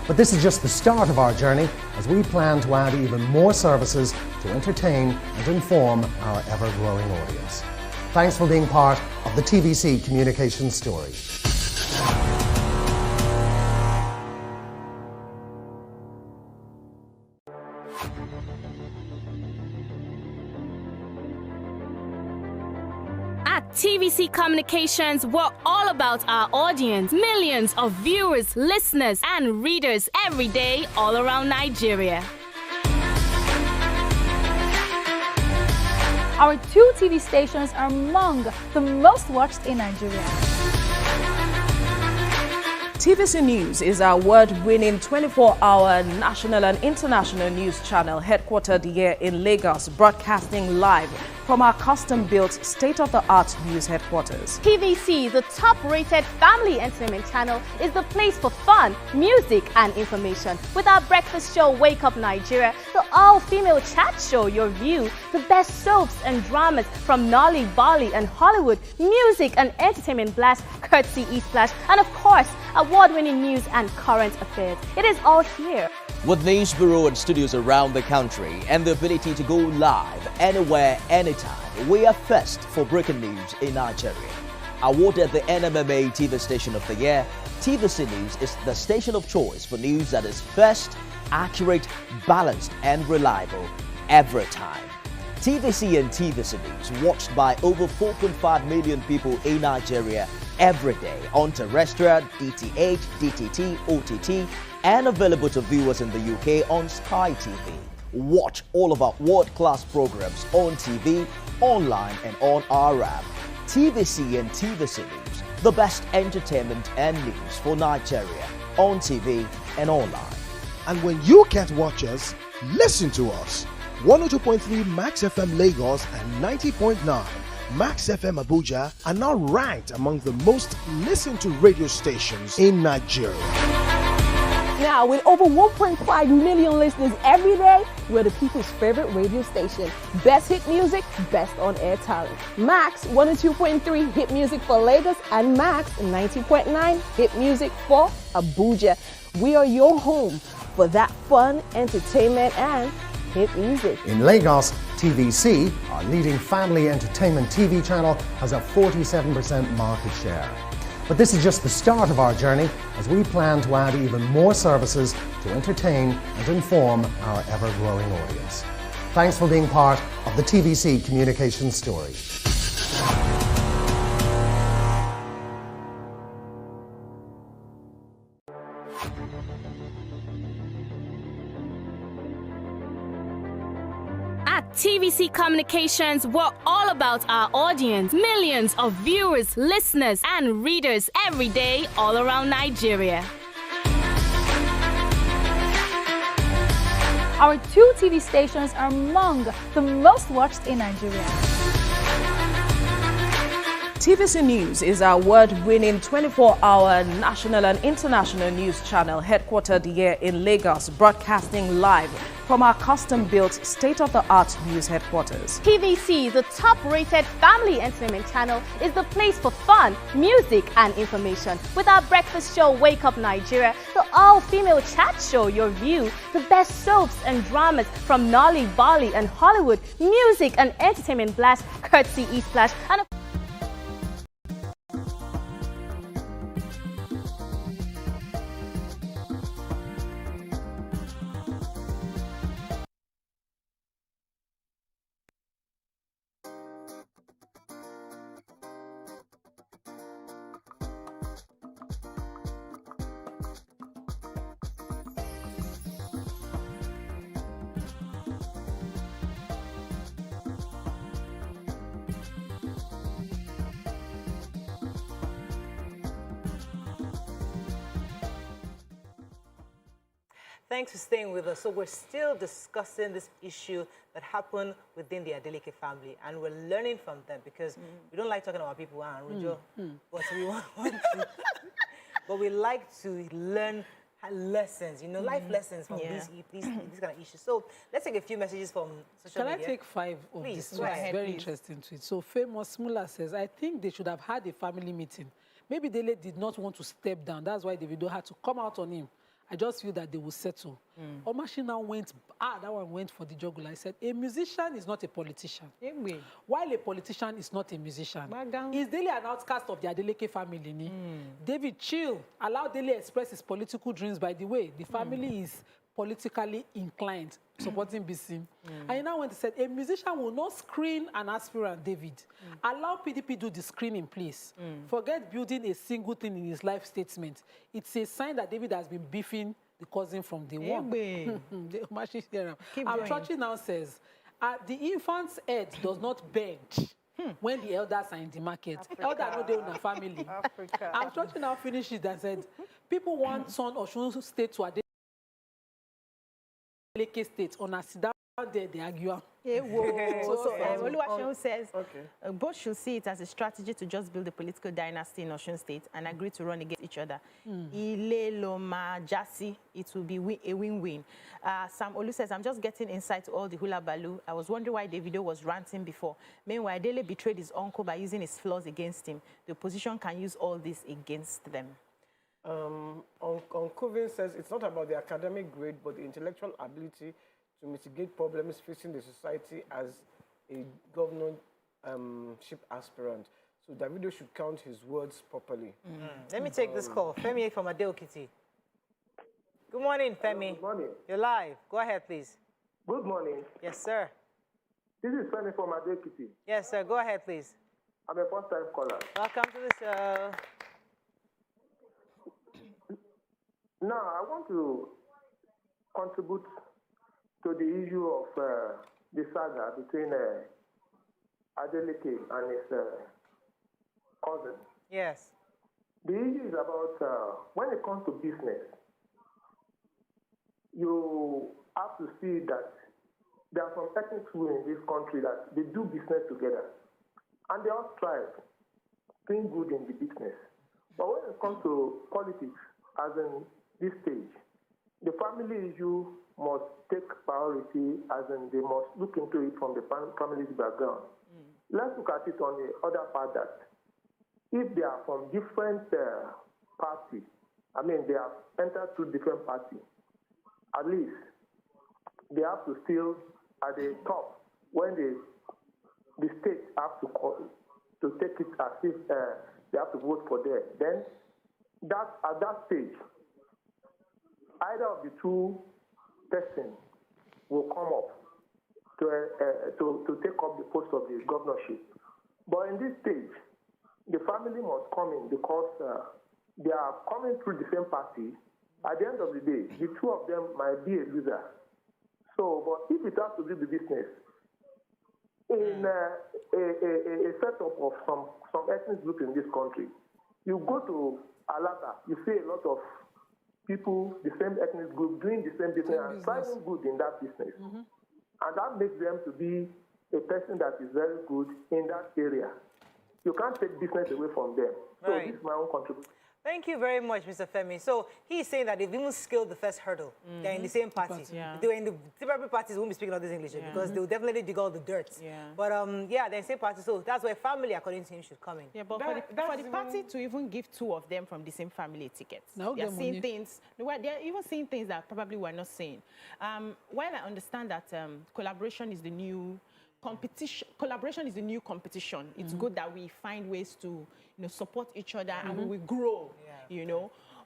But this is just the start of our journey as we plan to add even more services to entertain and inform our ever-growing audience. Thanks for being part of the TVC communication story. At TVC Communications, we're all about our audience. Millions of viewers, listeners, and readers every day all around Nigeria. Our 2 TV stations are among the most watched in Nigeria. TVC News is our award-winning 24-hour national and international news channel headquartered here in Lagos, broadcasting live from our custom-built state-of-the-art news headquarters. TVC, the top-rated family entertainment channel, is the place for fun, music, and information. With our breakfast show, Wake Up Nigeria, the all-female chat show, Your View, the best soaps and dramas from Nolly, Bali, and Hollywood, music and entertainment blast, courtesy E-Splash, and of course, award-winning news and current affairs. It is all here. With news bureau and studios around the country and the ability to go live anywhere, anytime, we are first for breaking news in Nigeria. Awarded the NMMA TV Station of the Year, TVC News is the station of choice for news that is first, accurate, balanced, and reliable every time. TVC and TVC News watched by over 4.5 million people in Nigeria every day on terrestrial, DTH, DTT, OTT, and available to viewers in the UK on Sky TV. Watch all of our world-class programs on TV, online, and on our app. TVC and TVC News, the best entertainment and news for Nigeria on TV and online. And when you can't watch us, listen to us. 102.3 Max FM Lagos and 90.9 Max FM Abuja are now ranked among the most listened to radio stations in Nigeria. Now, with over 1.5 million listeners every day, we're the people's favorite radio station. Best hit music, best on-air talent. Max 102.3 hit music for Lagos and Max 90.9 hit music for Abuja. We are your home for that fun, entertainment, and hit music. In Lagos, TVC, our leading family entertainment TV channel, has a 47% market share. But this is just the start of our journey as we plan to add even more services to entertain and inform our ever-growing audience. Thanks for being part of the TVC communication story. At TVC Communications, we're all about our audience. Millions of viewers, listeners, and readers every day all around Nigeria. Our 2 TV stations are among the most watched in Nigeria. TVC News is our award-winning 24-hour national and international news channel headquartered here in Lagos, broadcasting live from our custom-built state-of-the-art news headquarters. TVC, the top-rated family entertainment channel, is the place for fun, music, and information. With our breakfast show, Wake Up Nigeria, the all-female chat show, Your View, the best soaps and dramas from Nolly, Bali, and Hollywood, music and entertainment blast, courtesy E-Splash, and Thanks for staying with us. So we're still discussing this issue that happened within the Adeleke family, and we're learning from them because we don't like talking about people, but we want to, but we like to learn lessons, life lessons from these kind of issues. So let's take a few messages from social media. Can I take 5 of Please, this? go ahead, Very please. interesting tweet. So Famous Mula says, I think they should have had a family meeting. Maybe Dele did not want to step down. That's why Davido had to come out on him. I just feel that they will settle. Omashi now went, that one went for the jugular. I said, a musician is not a politician. While a politician is not a musician. Is Dele an outcast of the Adeleke family? David, chill. Allow Dele express his political dreams. By the way, the family is politically inclined, supporting BC. And you know when they said, a musician will not screen an aspirant, David. Allow PDP do the screening, please. Forget building a single thing in his life statement. It's a sign that David has been beefing the cousin from day one. Churchy now says, the infant's head does not bend when the elders are in the market. Elders know they own a family. Churchy now finished it and said, people want son or Osun State to Adeleke State on a sit down there, they argue. Oluwaseun says, both should see it as a strategy to just build a political dynasty in Osun State and agree to run against each other. Ile Loma Jasi, it will be a win-win. Sam Olu says, I'm just getting insight to all the hula baloo. I was wondering why Davido was ranting before. Meanwhile, Dele betrayed his uncle by using his flaws against him. The opposition can use all this against them. Coven says it's not about the academic grade, but the intellectual ability to mitigate problems facing the society as a governorship aspirant. So Davido should count his words properly. Let me take this call. Femi from Adeokiti. Good morning, Femi. Good morning. You're live. Go ahead, please. Good morning. Yes, sir. This is Femi from Adeokiti. Yes, sir. Go ahead, please. I'm a first-time caller. Welcome to the show. Now, I want to contribute to the issue of the saga between Adeleke and his cousin. Yes. The issue is about when it comes to business, you have to see that there are some ethnic groups in this country that they do business together and they all strive, doing good in the business. But when it comes to politics, as in this stage, the family issue must take priority, as in they must look into it from the family's background. Let's look at it on the other part that if they are from different parties, I mean they have entered through different parties, at least they have to still at the top when the state have to take it as if they have to vote for them. Then that at that stage, either of the two persons will come up to take up the post of the governorship. But in this stage, the family must come in because they are coming through the same party. At the end of the day, the two of them might be a loser. So, but if it has to do with business, in a setup of some ethnic group in this country, you go to Alata, you see a lot of people, the same ethnic group, doing the same business and thriving good in that business. And that makes them to be a person that is very good in that area. You can't take business away from them. So this is my own contribution. Thank you very much, Mr. Femi. So he's saying that they've even scaled the first hurdle. They're in the same party. They were in the different parties, won't be speaking all this English because they'll definitely dig all the dirt. But yeah, they're in the same party. So that's where family, according to him, should come in. Yeah, but for the party to even give two of them from the same family tickets, they're seeing things. They're even seeing things that probably we're not seeing. While I understand that collaboration is the new competition, collaboration is the new competition. It's good that we find ways to, support each other and we grow,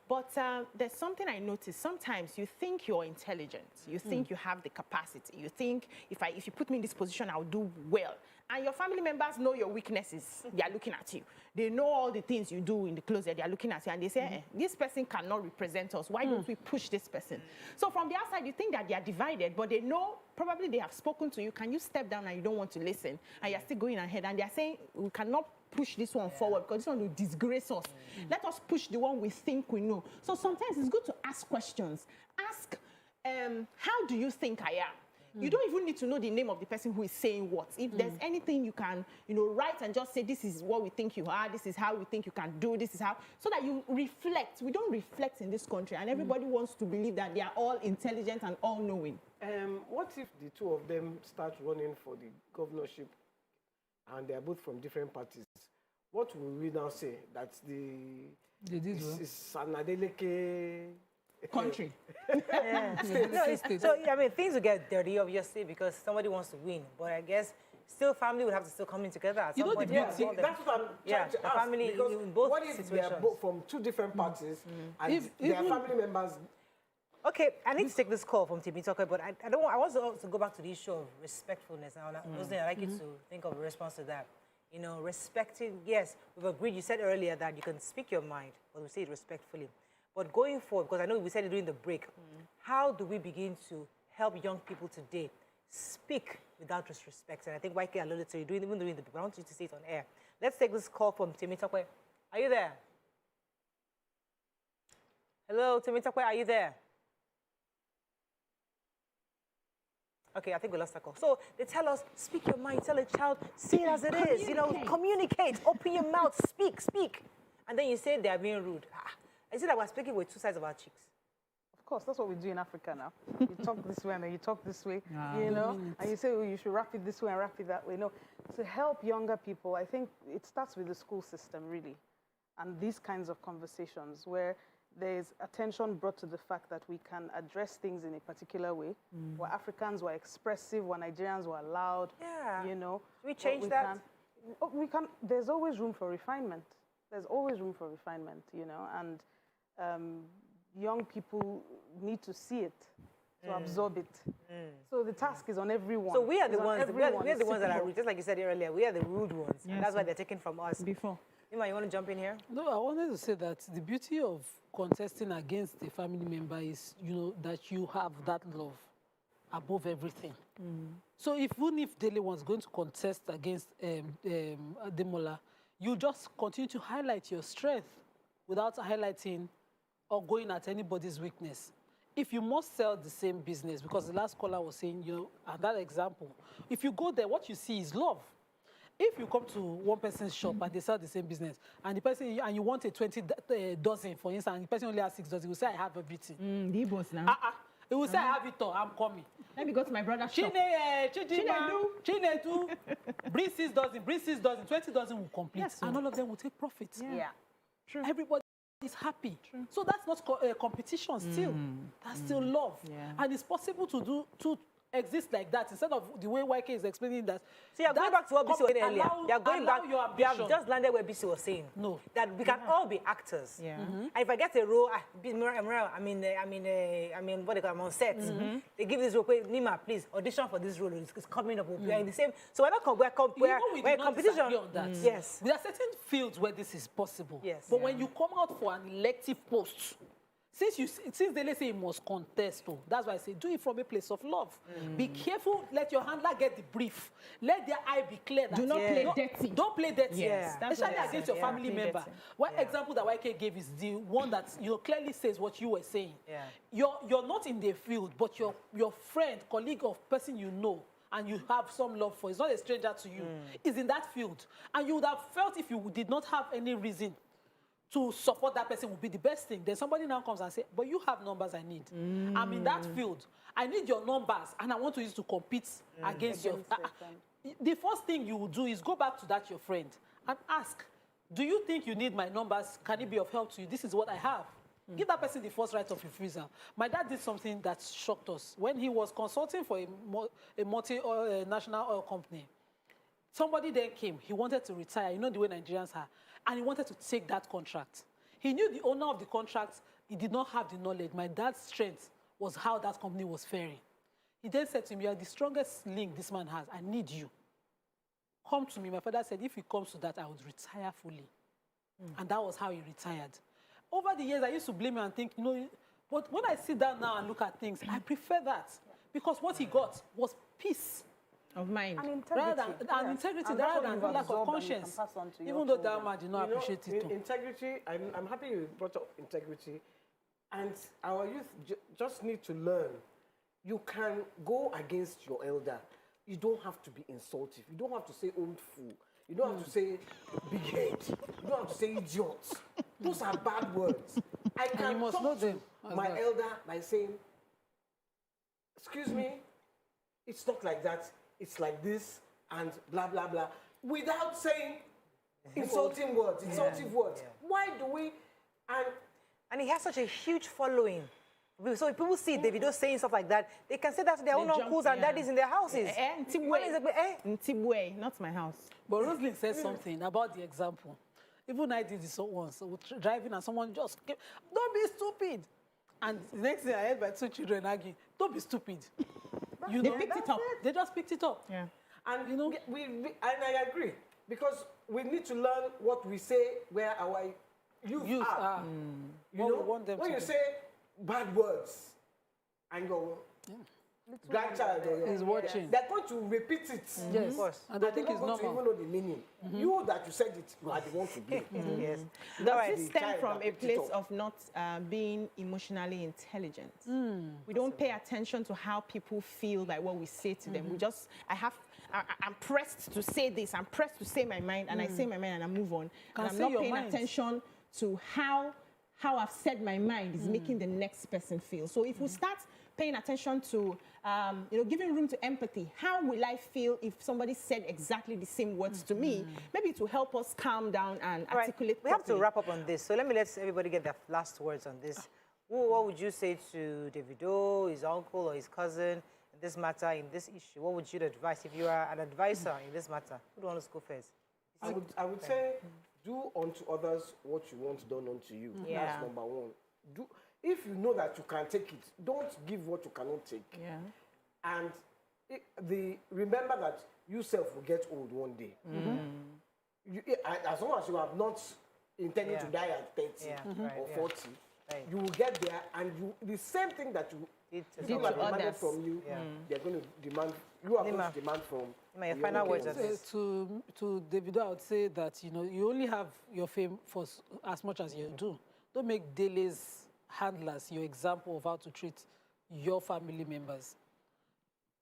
But there's something I noticed. Sometimes you think you're intelligent. You think you have the capacity. You think if you put me in this position, I'll do well. And your family members know your weaknesses. They are looking at you. They know all the things you do in the closet. They are looking at you and they say, this person cannot represent us. Why don't we push this person? So from the outside, you think that they are divided, but they know, probably they have spoken to you. Can you step down and you don't want to listen? And you're still going ahead. And they're saying, we cannot push this one forward because this one will disgrace us. Let us push the one we think we know. So sometimes it's good to ask questions. Ask how do you think I am? You don't even need to know the name of the person who is saying what. If there's anything you can, write and just say, this is what we think you are, this is how we think you can do, this is how, so that you reflect. We don't reflect in this country, and everybody wants to believe that they are all intelligent and all-knowing. What if the two of them start running for the governorship and they are both from different parties? What will we now say? That it's an Adeleke country. So, I mean, things will get dirty, obviously, because somebody wants to win. But I guess still family would have to still come in together at some point. That's what I'm trying to ask. Family in both what if situations. they are both from two different parties and they are family members? Okay, I need to take this call from Temitope, but I don't want, I want to also go back to the issue of respectfulness. I'd like you to think of a response to that. Respecting, yes, we've agreed, you said earlier that you can speak your mind, but we say it respectfully. But going forward, because I know we said it during the break, how do we begin to help young people today speak without disrespect? And I think YK alluded to it even during the break. I want you to say it on air. Let's take this call from Temitope. Are you there? Hello, Temitope, are you there? Okay, I think we lost that call. So they tell us, speak your mind, tell a child, say it as it is. Communicate, open your mouth, speak. And then you say they are being rude. I see that we're speaking with two sides of our cheeks. Of course, that's what we do in Africa now. You talk this way and then you talk this way, and you say, you should wrap it this way and wrap it that way. No, to help younger people, I think it starts with the school system, really, and these kinds of conversations where there's attention brought to the fact that we can address things in a particular way. Where Africans were expressive, where Nigerians were loud. Yeah. We change that? We can. There's always room for refinement. There's always room for refinement, and young people need to see it, to absorb it. So the task is on everyone. So we are the ones. We are the ones that are rude. Just like you said earlier, we are the rude ones. Yes. And that's why they're taken from us. Before. Ima, you want to jump in here? No, I wanted to say that the beauty of contesting against a family member is, that you have that love above everything. So even if Dele was going to contest against Demola, you just continue to highlight your strength without highlighting or going at anybody's weakness. If you must sell the same business, because the last caller was saying, and that example, if you go there, what you see is love. If you come to one person's shop and they sell the same business, and the person and you want a 20 dozen, for instance, and the person only has 6 dozen, you will say, I have everything. The boss now. He will say, I have it all, I'm coming. Let me go to my brother's shop. Chinedu, bring 6 dozen, 20 dozen will complete. Yes, and all of them will take profits. Yeah. True. Everybody is happy. True. So that's not competition still. That's still love. Yeah. And it's possible to exist like that instead of the way YK is explaining that. So you're going back to what BC was saying earlier. You're going back. You have just landed where BC was saying. No. That we can all be actors. Yeah. And if I get a role, what they call, I'm on set. They give this role, Nima, please audition for this role. It's coming up. We're in the same. So we're competition. On that. Yes. There are certain fields where this is possible. Yes. But when you come out for an elective post, since they say you must contest, that's why I say do it from a place of love. Be careful. Let your handler get the brief. Let their eye be clear. That do not play dirty. Don't play dirty. Yes, especially against your family member. One example that YK gave is the one that clearly says what you were saying. Yeah. You're not in the field, but your friend, colleague, of person you know, and you have some love for, it's not a stranger to you, is in that field, and you would have felt if you did not have any reason to support that person would be the best thing. Then somebody now comes and says, but you have numbers I need. I'm in that field. I need your numbers, and I want to use to compete against your... The first thing you will do is go back to that your friend and ask, do you think you need my numbers? Can it be of help to you? This is what I have. Give that person the first right of refusal. My dad did something that shocked us. When he was consulting for a multinational oil company, somebody then came. He wanted to retire. You know the way Nigerians are. And he wanted to take that contract. He knew the owner of the contract. He did not have the knowledge. My dad's strength was how that company was faring. He then said to me, you are the strongest link this man has. I need you. Come to me. My father said, if he comes to that, I would retire fully. And that was how he retired. Over the years, I used to blame him and think, but when I sit down now and look at things, I prefer that. Because what he got was peace of mind. And integrity. Integrity rather than lack of conscience. Even though that man did not appreciate it. Integrity, I'm happy you brought up integrity. And our youth just need to learn you can go against your elder. You don't have to be insultive. You don't have to say old fool. You don't have to say big head. You don't have to say idiot. Those are bad words. I can talk to my elder by saying, excuse me, it's not like that. It's like this and blah, blah, blah. Without saying insulting words, insultive words. Why do we... And he has such a huge following. So if people see Davido saying stuff like that, they can say that to their own uncles and daddies in their houses. Ntibwe, not my house. But Rosalind said something about the example. Even I did this once. So we're driving and someone just came, don't be stupid. And the next thing I heard my two children arguing, don't be stupid. They picked it up. They just picked it up. Yeah. And you know, and I agree, because we need to learn what we say where our youth are. You know, when you say bad words and your grandchild is watching, they're going to repeat it. Yes, of course. And I think it's normal. To even know the meaning. You that you said it, you are the one to blame. Yes. Does this stem from a place of not being emotionally intelligent? We don't pay attention to how people feel by what we say to them. We just, I'm pressed to say this, I'm pressed to say my mind, and I say my mind and I move on. And I'm not paying attention to how I've said my mind is making the next person feel. So if we start paying attention to, giving room to empathy, how will I feel if somebody said exactly the same words to me? Maybe to help us calm down and articulate We have to wrap up on this. So let everybody get their last words on this. What would you say to Davido, his uncle or his cousin in this matter, in this issue? What would you advise if you are an advisor in this matter? Who do you want to go first? I would say, do unto others what you want done unto you. That's number one. If you know that you can take it, don't give what you cannot take. Yeah. And remember that you self will get old one day. As long as you have not intended to die at 30 or 40, you will get there, and the same thing that you people have demanded from you, they're going to demand. You are going to demand from. My final words on this. To Davido, I would say that you only have your fame for as much as you do. Don't make Dele's handlers your example of how to treat your family members.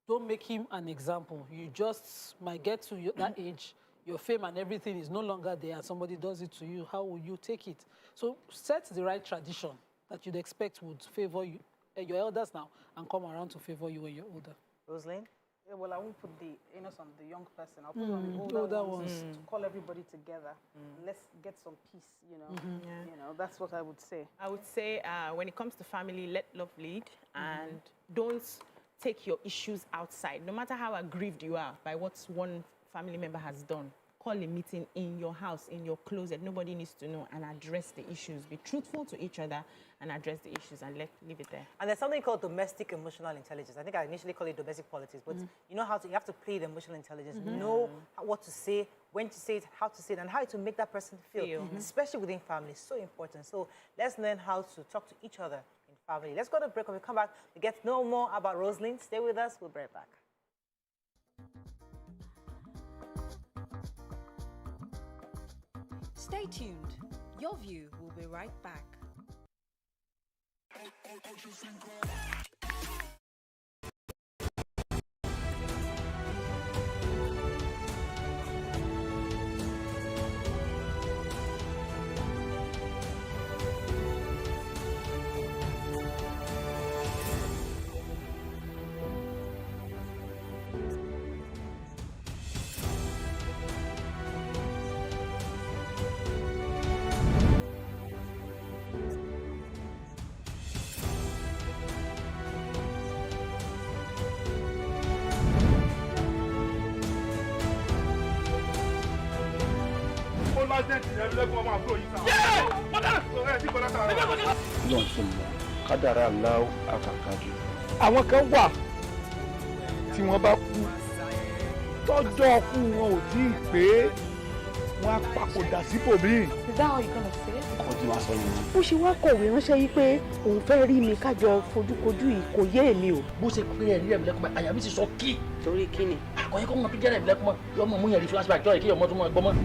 Don't make him an example. You just might get to that age, your fame and everything is no longer there, and somebody does it to you. How will you take it? So set the right tradition that you'd expect would favor you, your elders now, and come around to favor you when you're older. Rosalind? Yeah, well, I won't put the onus on the young person. I'll put it on the older ones to call everybody together. Let's get some peace, you know. That's what I would say. I would say when it comes to family, let love lead, and don't take your issues outside. No matter how aggrieved you are by what one family member has done, call a meeting in your house, in your closet. Nobody needs to know, and address the issues. Be truthful to each other and address the issues, and leave it there. And there's something called domestic emotional intelligence. I think I initially called it domestic politics, but you know you have to play the emotional intelligence, know what to say, when to say it, how to say it, and how to make that person feel, especially within family. So important. So let's learn how to talk to each other in family. Let's go to a break. When we come back, we get to know more about Rosalind. Stay with us. We'll be right back. Stay tuned. Your View will be right back. kádàrá aláwọ̀ àkàkàjù. àwọn kan wà tí wọ́n bá kú tọ́jọ́ ọkú wọn ò tí ì pé wọ́n á papòdà síbòmíì. Is that how you're gonna say it? ọkọ tí wàá sọ yìí. Bó ṣe wá kọ̀wé ránṣẹ́ yìí pé òun fẹ́ rí mi kájọ fojúkojú yìí kò yé èmi o. bó ṣe pé ẹ̀rí ẹ̀mí lẹ́kùnmọ́ àyà mi ti sọ kí. Torí kí ni? àkọ́yẹ́ kọ́ mọ̀ bí jẹ́rẹ̀ ẹ̀mí lẹ́kùnmọ́ yọmọ mú yẹn rí flashback jọ́ ìkéyọ̀ mọ́ tó mọ́ ẹgbọ́n mọ́.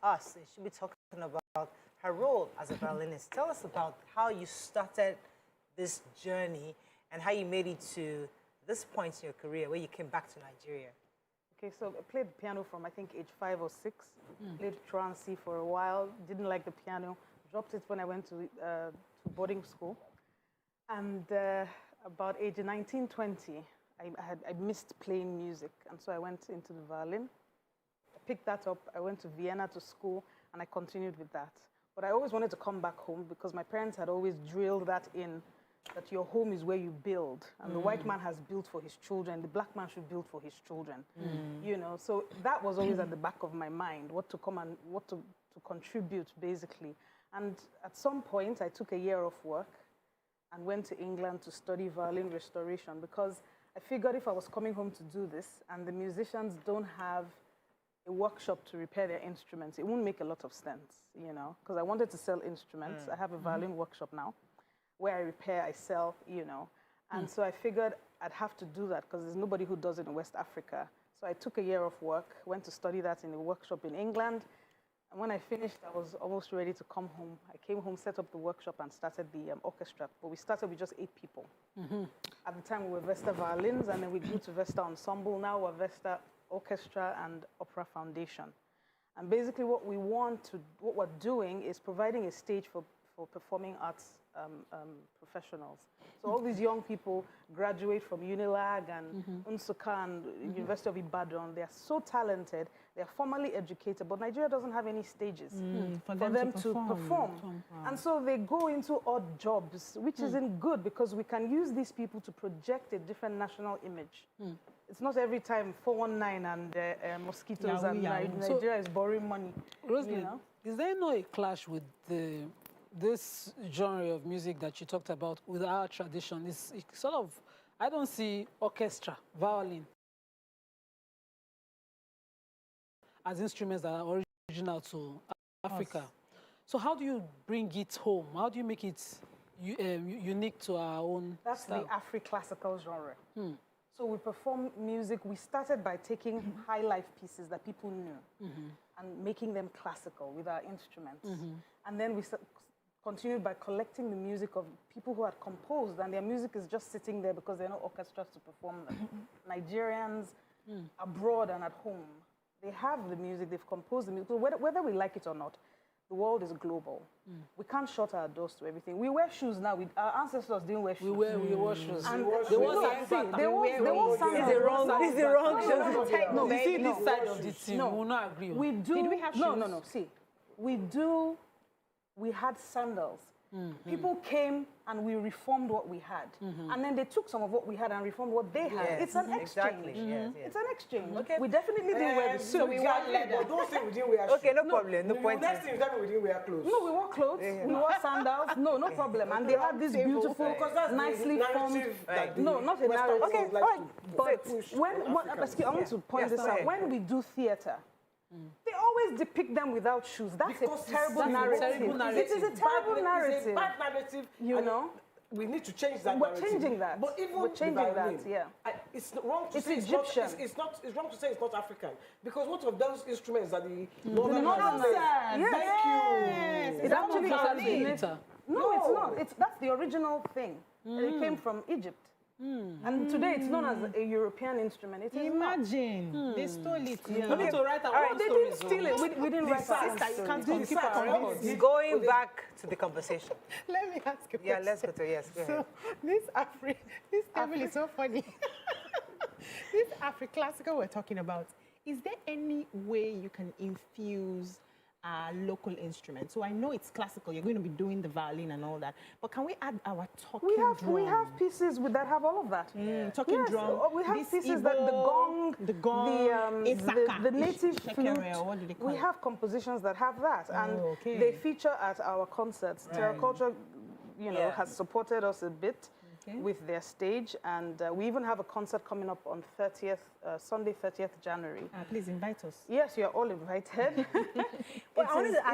us, and she'll be talking about her role as a violinist. Tell us about how you started this journey and how you made it to this point in your career where you came back to Nigeria. Okay, so I played the piano from I think age 5 or 6. Played truancy for a while. Didn't like the piano. Dropped it when I went to boarding school. And about age 19, 20, I missed playing music, and so I went into the violin. I picked that up. I went to Vienna to school, and I continued with that. But I always wanted to come back home because my parents had always drilled that in, that your home is where you build, and the white man has built for his children, the black man should build for his children. You know, so that was always at the back of my mind, what to come and what to contribute, basically. And at some point, I took a year off work and went to England to study violin restoration because I figured if I was coming home to do this and the musicians don't have a workshop to repair their instruments, it won't make a lot of sense, you know, because I wanted to sell instruments. I have a violin workshop now where I repair, I sell, you know. And so I figured I'd have to do that because there's nobody who does it in West Africa. So I took a year off work, went to study that in a workshop in England. And when I finished, I was almost ready to come home. I came home, set up the workshop, and started the orchestra. But we started with just 8 people. At the time, we were Vesta Violins, and then we grew to Vesta Ensemble. Now we're Vesta Orchestra and Opera Foundation. And basically what we're doing is providing a stage for performing arts professionals. So all these young people graduate from Unilag and Nsukka and University of Ibadan. They're so talented. They're formally educated, but Nigeria doesn't have any stages for them to perform. And so they go into odd jobs, which isn't good because we can use these people to project a different national image. It's not every time 419 and mosquitoes and Nigeria is borrowing money. Rosemary, you know? Is there no a clash with this genre of music that you talked about with our tradition? It's sort of, I don't see orchestra, violin as instruments that are original to Africa. So how do you bring it home? How do you make it unique to our own style? The Afri-classical genre. So we perform music. We started by taking high life pieces that people knew and making them classical with our instruments. And then we continued by collecting the music of people who had composed, and their music is just sitting there because there are no orchestras to perform them. Nigerians abroad and at home, they have the music, they've composed the music. So whether we like it or not, the world is global. We can't shut our doors to everything. We wear shoes now. Our ancestors didn't wear shoes. We wore shoes. And they wore sandals. Is it wrong? No, you see this side of the team, we will not agree. We do. Did we have shoes? No. See, we had sandals. People came and we reformed what we had. And then they took some of what we had and reformed what they had. It's an exchange. It's an exchange. Okay. We definitely didn't wear the suit. So we wore leather. But don't say we didn't wear shoes. Okay, no problem. No point. Next thing is that we didn't wear clothes. No, we wore clothes. We wore sandals. No problem. And they had this beautiful, nicely formed. No, not a narrative. Okay, all right. But I want to point this out. When we do theater, they always depict them without shoes. That's a terrible narrative. It is a terrible narrative. It's a bad narrative. You know? We need to change that We're narrative. changing that. But even we're changing that, yeah. It's wrong to say Egyptian. It's wrong to say it's not African. Because what of those instruments are the Northerners? Yes. Thank you. It's actually No, it's not. That's the original thing. It came from Egypt. And today it's known as a European instrument. It is Imagine. They stole it. We need to write our own they stories. didn't steal it. We didn't write our own You can't stories. keep our records. Going back to the conversation. Let me ask you a question. Yeah, let's go to, yes, go ahead. So this table is so funny. This Afri-classical we're talking about, is there any way you can infuse local instruments? So I know it's classical, you're going to be doing the violin and all that, but can we add our talking drum? We have pieces that have all of that. Talking drum. We have pieces that the gong, the native flute. What do they call we have compositions that have that, and they feature at our concerts. Terra Culture, has supported us a bit with their stage, and we even have a concert coming up on Sunday, 30th January. Please invite us. Yes, you're all invited. Well, I wanted to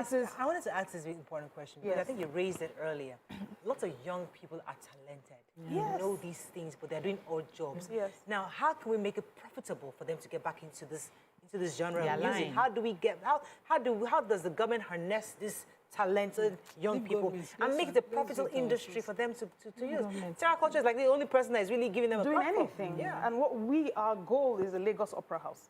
ask this important question because I think you raised it earlier. Lots of young people are talented. They know these things, but they're doing odd jobs. Yes. Now, how can we make it profitable for them to get back into into this genre They of music? align. How do we get, how does the government harness this talented young people and make it a profitable industry for them to use? Terra Culture is like the only person that is really giving them a doing platform. anything. Yeah. And our goal is the Lagos Opera House.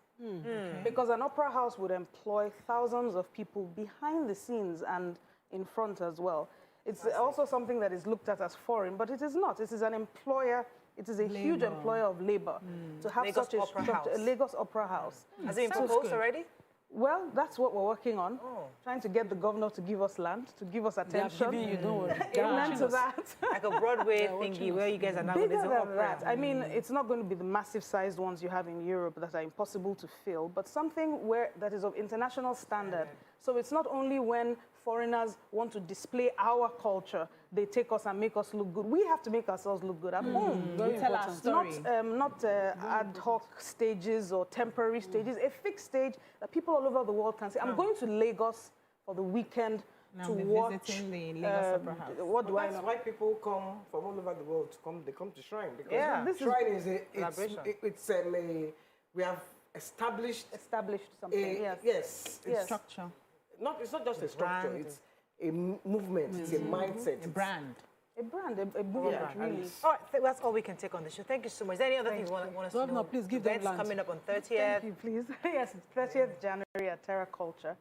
Because an opera house would employ thousands of people behind the scenes and in front as well. It's also something that is looked at as foreign, but it is not. It is an employer. It is a huge employer of labor to have Lagos such a Opera structure, a House. Lagos Opera House. Has it been proposed already? Well, that's what we're working on. Trying to get the governor to give us land, to give us attention. giving you, don't worry. Amen to that. Like a Broadway thingy where you guys are now with Bigger this than opera. that. I mean, it's not going to be the massive sized ones you have in Europe that are impossible to fill, but something that is of international standard. So it's not only when foreigners want to display our culture, they take us and make us look good. We have to make ourselves look good at home. We tell our story. Not ad hoc stages or temporary stages, a fixed stage that people all over the world can say, I'm going to Lagos for the weekend to watch. Visiting the Lagos Opera House. What do I That's know? why people come from all over the world to come. They come to Shrine because This Shrine is we have established something. Yes. Yes. Structure. It's not just a structure. It's a movement. It's a mindset. A brand. A movement, really. All right, that's all we can take on the show. Thank you so much. Is there any other things you want us to know? Governor, please give them Events land. coming up on 30th. Thank you, please. Yes, 30th January at Terra Culture,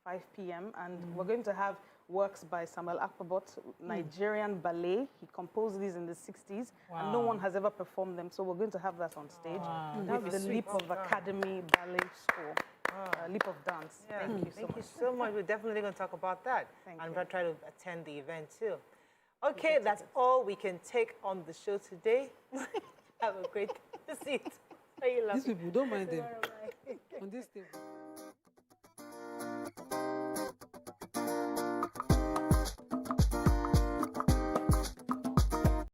5 p.m. And we're going to have works by Samuel Akpabot, Nigerian ballet. He composed these in the 60s, and no one has ever performed them. So we're going to have that on stage. With the Leap of Academy Ballet School. Leap of Dance. Yeah. Thank you so much. We're definitely going to talk about that. Thank and you. we'll try to attend the event too. Okay, that's all we can take on the show today. Have a great seat. These people, don't mind them. On this table.